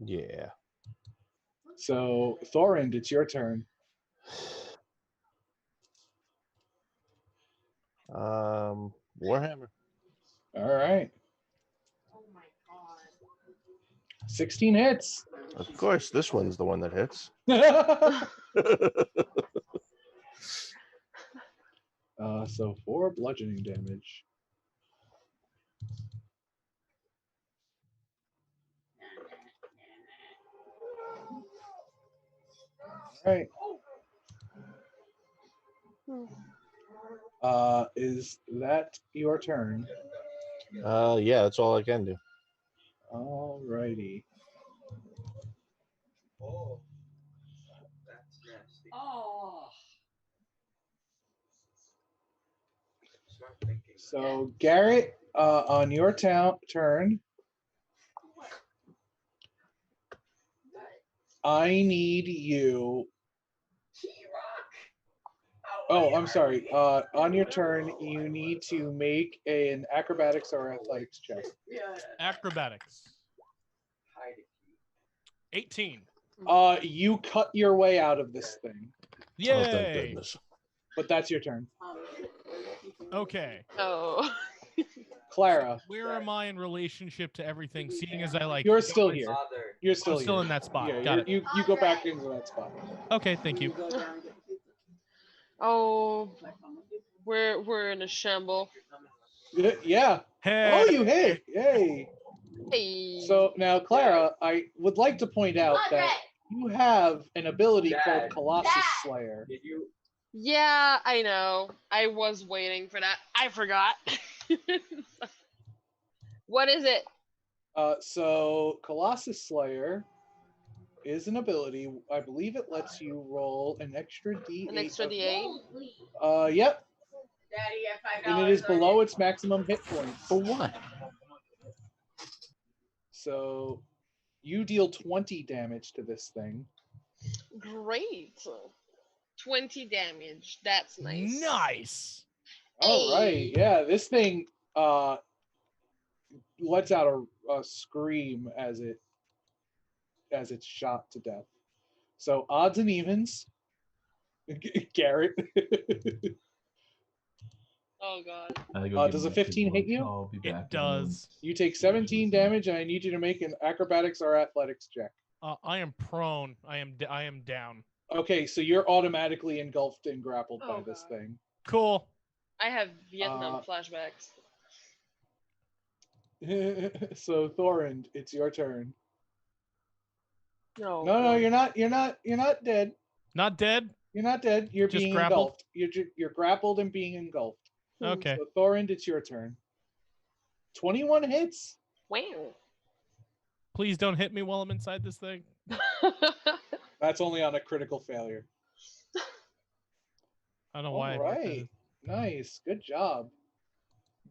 Yeah. So, Thorand, it's your turn. Warhammer. All right. Oh my god. 16 hits. Of course, this one's the one that hits. So 4 bludgeoning damage. All right. Is that your turn? Yeah, that's all I can do. All righty. Oh, that's nasty. Oh. Smart thinking. So Garrett, on your turn, I need you. Oh, I'm sorry. On your turn, you need to make an acrobatics or athletics check. Acrobatics. 18. You cut your way out of this thing. Yay! Oh, thank goodness. But that's your turn. Okay. Oh. Clara. Where am I in relationship to everything? Seeing as I like. You're still here. You're still I'm here. still in that spot. Yeah, Got it. You go back into that spot. Okay, thank you. Oh, we're in a shamble. Yeah. Hey. Oh, you hit. Yay. Hey. So now, Clara, I would like to point out that you have an ability called Colossus Slayer. Yeah, I know. I was waiting for that. I forgot. What is it? So Colossus Slayer is an ability. I believe it lets you roll an extra D8. An extra D8? Yep. Daddy, And it is below its maximum hit points. For what? So you deal 20 damage to this thing. Great. 20 damage. That's nice. Nice. All right. Yeah, this thing lets out a scream as it's shot to death. So odds and evens. Garrett. Oh god. Does a 15 hit you? I'll be back. It does. You take 17 damage, and I need you to make an acrobatics or athletics check. I am prone. I am down. Okay, so you're automatically engulfed and grappled by Oh, this God. thing. Cool. I have Vietnam flashbacks. So Thorund, it's your turn. No. No, you're not dead. Not dead? You're not dead. You're Just being grappled? engulfed. You're grappled and being engulfed. Okay. So Thorund, it's your turn. 21 hits. Wow. Please don't hit me while I'm inside this thing. That's only on a critical failure. I don't know All why. right. Nice. Good job.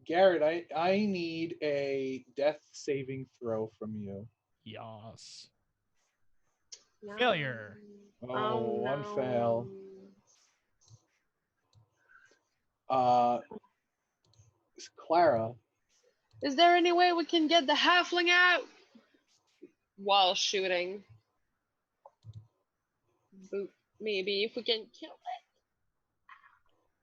Garrett, I need a death saving throw from you. Yas. No. Failure. Oh, one no. fail. Clara. Is there any way we can get the halfling out while shooting? Maybe if we can kill it.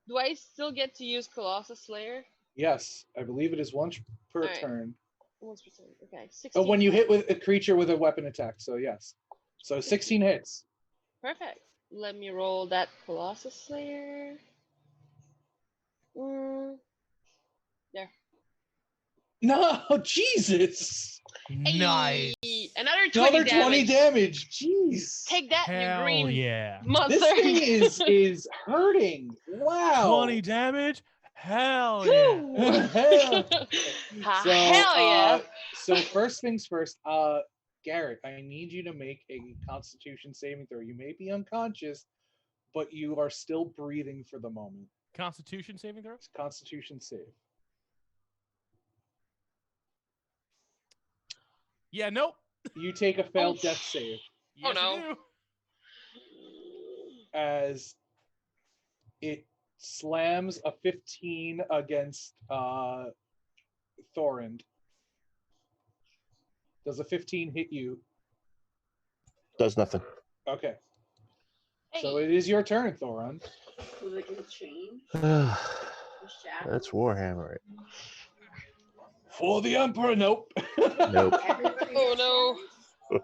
Do I still get to use Colossus Slayer? Yes, I believe it is once per All right. turn. Once per turn. Okay. 16. Oh, when you hit with a creature with a weapon attack, so yes. So 16 hits. Perfect. Let me roll that Colossus Slayer. There. No, Jesus! Nice. Hey, another 20 Another 20 damage. Jeez. Take that, Hell you green yeah. monster. This thing is hurting. Wow. 20 damage? Hell yeah. Hell yeah. So first things first, Garrett, I need you to make a Constitution saving throw. You may be unconscious, but you are still breathing for the moment. Constitution saving throw? Constitution save. Yeah, nope. You take a failed death save. Yes, no. I do. As it slams a 15 against Thorund. Does a 15 hit you? Does nothing. Okay. So it is your turn, Thorund. So they can change. That's Warhammer. For the Emperor, nope. Nope. Oh no.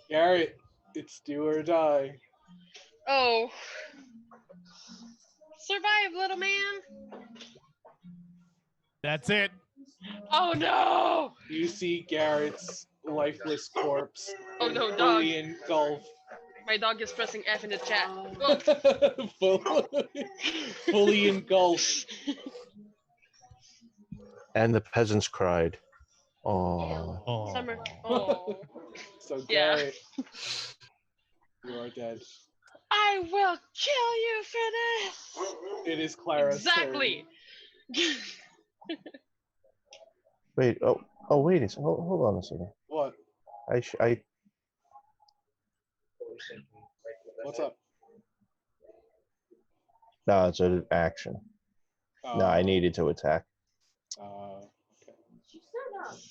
Garrett, it's do or die. Oh. Survive, little man. That's it. Oh no. You see Garrett's lifeless corpse Oh no, dog. fully engulfed. My dog is pressing F in the chat. Fully engulfed. And the peasants cried. Oh. Summer. Oh. So Yeah. Garrett, you are dead. I will kill you for this. It is Clara's Exactly. Wait. Oh. Wait. Hold on a second. What? What's up? No, it's an action. No, I needed to attack. Okay.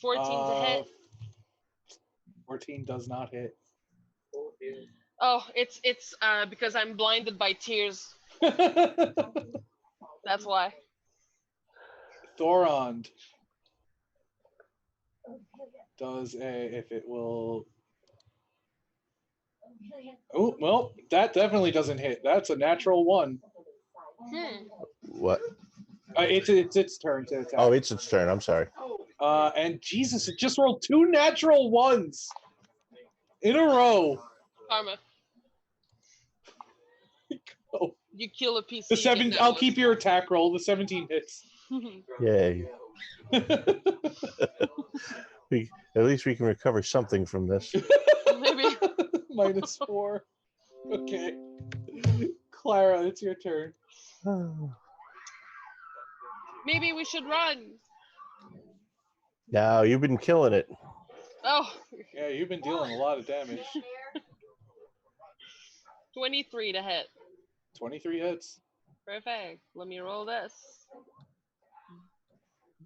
14 to hit. 14 does not hit. Oh, it's because I'm blinded by tears. That's why. Thorond does if it will. Oh, well, that definitely doesn't hit. That's a natural 1. What? It's its turn to attack. Oh, it's its turn. I'm sorry. And Jesus, it just rolled 2 natural 1s in a row. Karma. Oh. You kill a PC. The 7. I'll keep your attack roll. The 17 hits. Yay. At least we can recover something from this. Maybe. -4. Okay. Clara, it's your turn. Maybe we should run. Now you've been killing it. Oh. Yeah, you've been dealing a lot of damage. 23 to hit. 23 hits. Perfect. Let me roll this.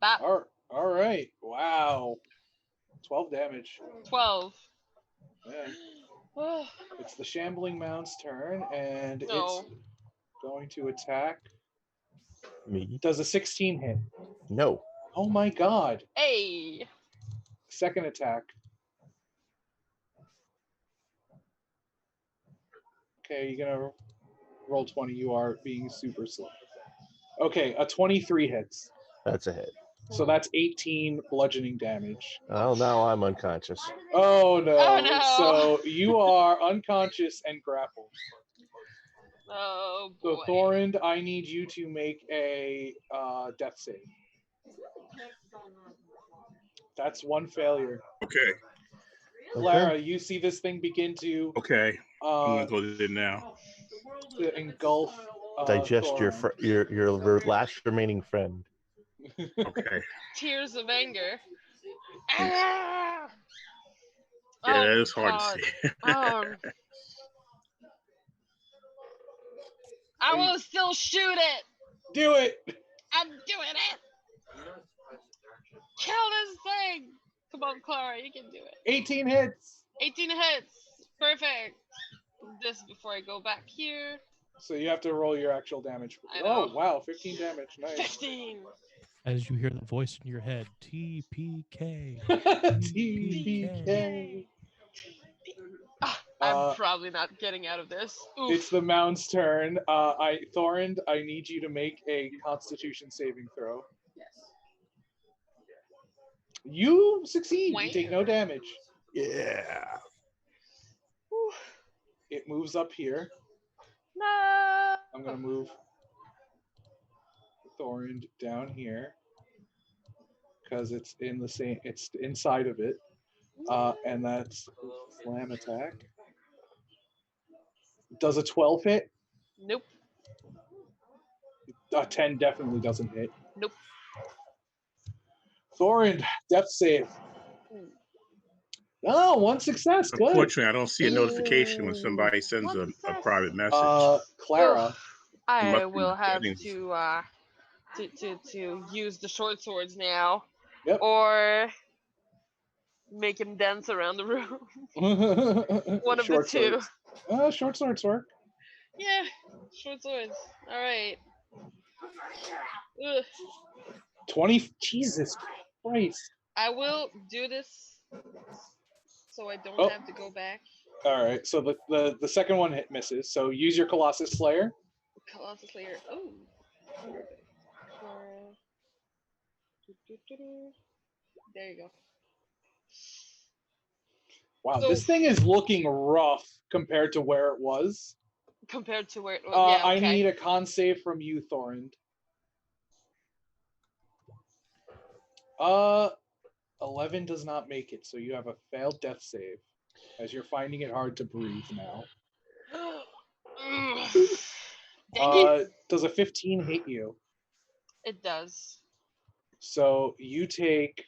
Bap. All right. Wow. 12 damage. 12. Yeah. It's the Shambling Mound's turn, and it's going to attack. Me? Does a 16 hit? No. Oh my god. Hey. Second attack. Okay, you're gonna roll 20. You are being super slow. Okay, a 23 hits. That's a hit. So that's 18 bludgeoning damage. Oh, now I'm unconscious. Oh no. Oh, no. So you are unconscious and grappled. Oh boy. So Thorond, I need you to make a death save. That's 1 failure. Okay. Clara, you see this thing begin to Okay. I'm gonna go there now. to engulf. Digest Thorond. your last remaining friend. Okay. Tears of anger. Ah! Yeah, that Oh, is hard God. to see. I will still shoot it. Do it. I'm doing it. Kill this thing. Come on, Clara, you can do it. 18 hits. 18 hits. Perfect. This before I go back here. So you have to roll your actual damage. I know. Oh wow, 15 damage. Nice. 15. As you hear the voice in your head, TPK. TPK. I'm probably not getting out of this. Oof. It's the Mound's turn. Thorond, I need you to make a Constitution saving throw. Yes. You succeed. You take no damage. Yeah. Whew. It moves up here. No. I'm gonna move Thorond down here because it's in the same. It's inside of it, and that's slam attack. Does a 12 hit? Nope. A 10 definitely doesn't hit. Nope. Thorond, death save. Oh, 1 success. Good. Unfortunately, I don't see a notification when somebody sends a private message. Clara. I will have to use the short swords now. Yep. Or make him dance around the room. One of Short the two. Swords. Short swords work. Yeah, short swords. All right. Ugh. 20. Jesus Christ. I will do this so I don't have to go back. All right. So the second one misses. So use your Colossus Slayer. Colossus Slayer. Oh. There you go. Wow, So, this thing is looking rough compared to where it was. Compared to where it was. Yeah, okay. I need a con save from you, Thorond. 11 does not make it, so you have a failed death save, as you're finding it hard to breathe now. Does a 15 hit you? It does. So you take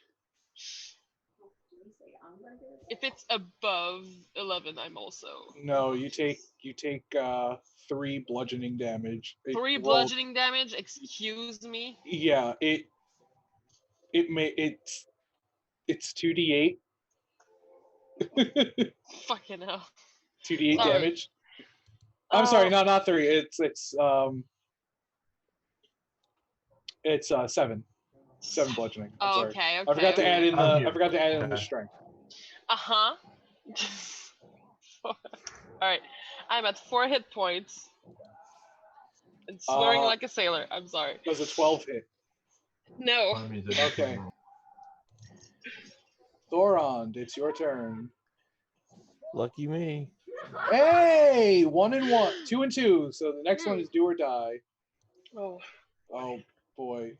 If it's above 11, I'm also No, you take 3 bludgeoning damage. three Well, bludgeoning damage. Excuse me. yeah, it's 2d8. Fucking hell. 2d8 Sorry. damage. I'm sorry, Oh. no, not 3. It's 7. 7 bludgeoning. I'm sorry. Okay. I forgot to add in I'm the here. I forgot to add in the Okay. strength. Uh-huh. All right. I'm at 4 hit points. And snoring like a sailor. I'm sorry. Does a 12 hit? No. That means I just Okay. roll. Thorond, it's your turn. Lucky me. Hey, 1 and 1, 2 and 2. So the next one is do or die. Oh. Oh boy.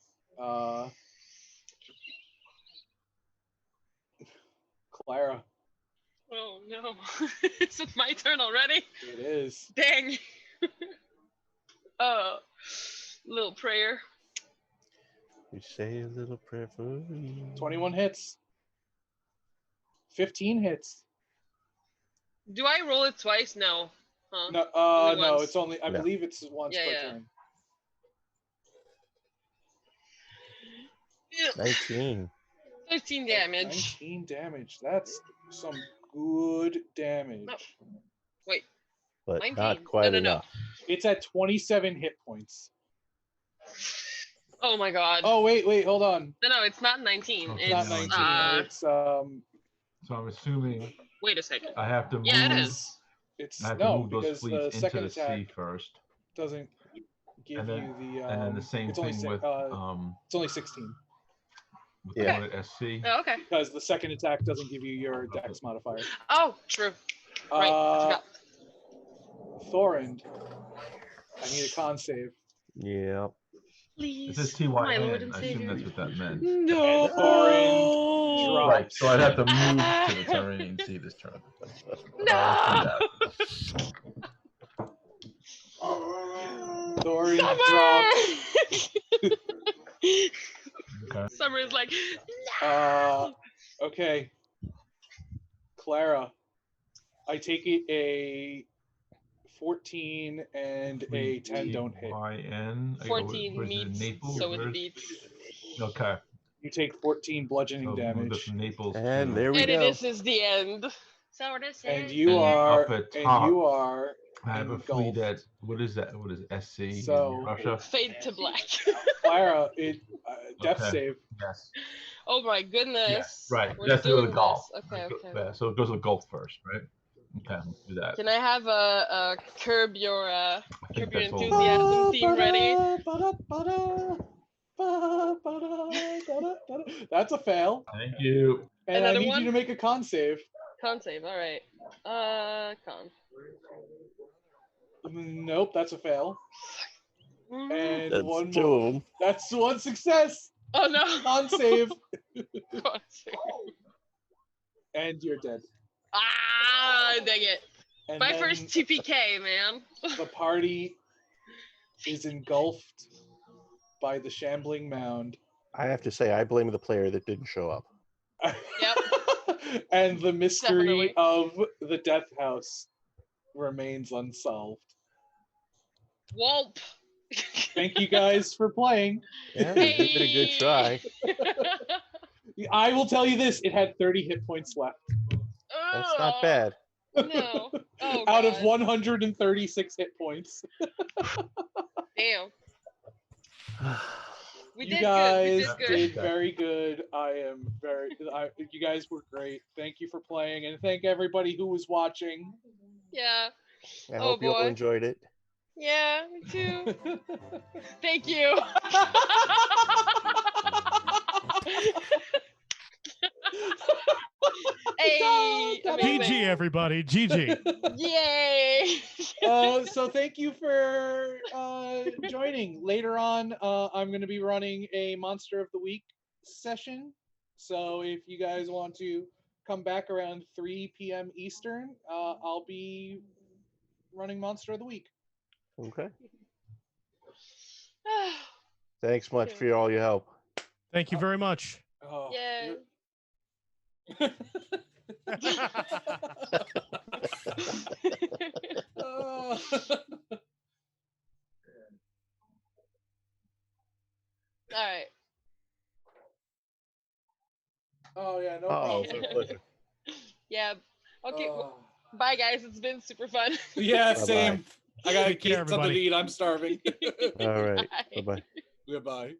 Clara. Oh no. Is it my turn already? It is. Dang. Little prayer. We say a little prayer for me. 21 hits. 15 hits. Do I roll it twice? No. Huh? No, Only no, once. it's only. I No. believe it's once Yeah, per yeah. turn. 19. 15 damage. 19 damage. That's some good damage. No. Wait. But 19. not quite No. enough. It's at 27 hit points. Oh my god. Oh wait, hold on. No, it's not 19. Okay, It's not It's 19. It's So I'm assuming Wait a second. I have to move. Yeah, it is. It's I have to no, move those because fleets the into second the attack sea first, doesn't give and then you the. and then the same it's only thing si- with it's only 16 the Okay. one at SC. Oh, okay. because the second attack doesn't give you your dex modifier. Oh, true. Right. I forgot. Thorond, I need a con save. Yeah. It Please. says My TYN. Lord and I assume Savior. that's what that meant. No. And Thorond drops. Right. So I'd have to move to the terrain. See this turn. No. Thorond drops. Okay. Summer is like, Okay. Clara, I take it a 14 and a 10 don't hit. TYN. 14 Where's it, meets, Naples? so it Where's- beats. Okay. You take 14 bludgeoning So we'll go damage. from Naples And to there we And go. this is the end. So this And is you And are up at top, I have a fleet engulfed. at what is that? What is it, SC So- in Russia? Fade to black. Clara, death Okay. save. Yes. Oh my goodness. Yes. Right. We're That's doing the Gulf. this. Okay. Yeah, so it goes to the Gulf first, right? Okay, let's do that. Can I have a curb your think that's all. enthusiasm theme ready? That's a fail. Thank you. And Another I need one? you to make a con save. Con save. All right. Con. Nope, that's a fail. And That's one two more. of them. That's one success. Oh no. Con save. Con save. And you're dead. Ah, dang it. And My then first TPK, man. the party is engulfed by the shambling mound. I have to say, I blame the player that didn't show up. Yep. And the mystery Definitely. of the death house remains unsolved. Wulp. Thank you guys for playing. Yeah, we did a good try. I will tell you this, it had 30 hit points left. That's not bad. No. Oh, Out of God. 136 hit points. Damn. We You did guys good. We did did good. very good. You guys were great. Thank you for playing, and thank everybody who was watching. Yeah. I Oh, hope you all boy. enjoyed it. Yeah, me too. Thank you. Hey, amazing. GG, everybody. GG. Yay. So thank you for joining. Later on, I'm going to be running a Monster of the Week session. So if you guys want to come back around 3 p.m. Eastern, I'll be running Monster of the Week. Okay. Thanks much for all your help. Thank you very much. Oh, Yay. you're- All right. Oh yeah, no Oh, problem. it's our pleasure. Yeah. Okay. Oh. Bye, guys. It's been super fun. Yeah, Bye-bye. same. I gotta Take care, get something to everybody. eat. I'm starving. All right. Bye. Bye bye. Goodbye.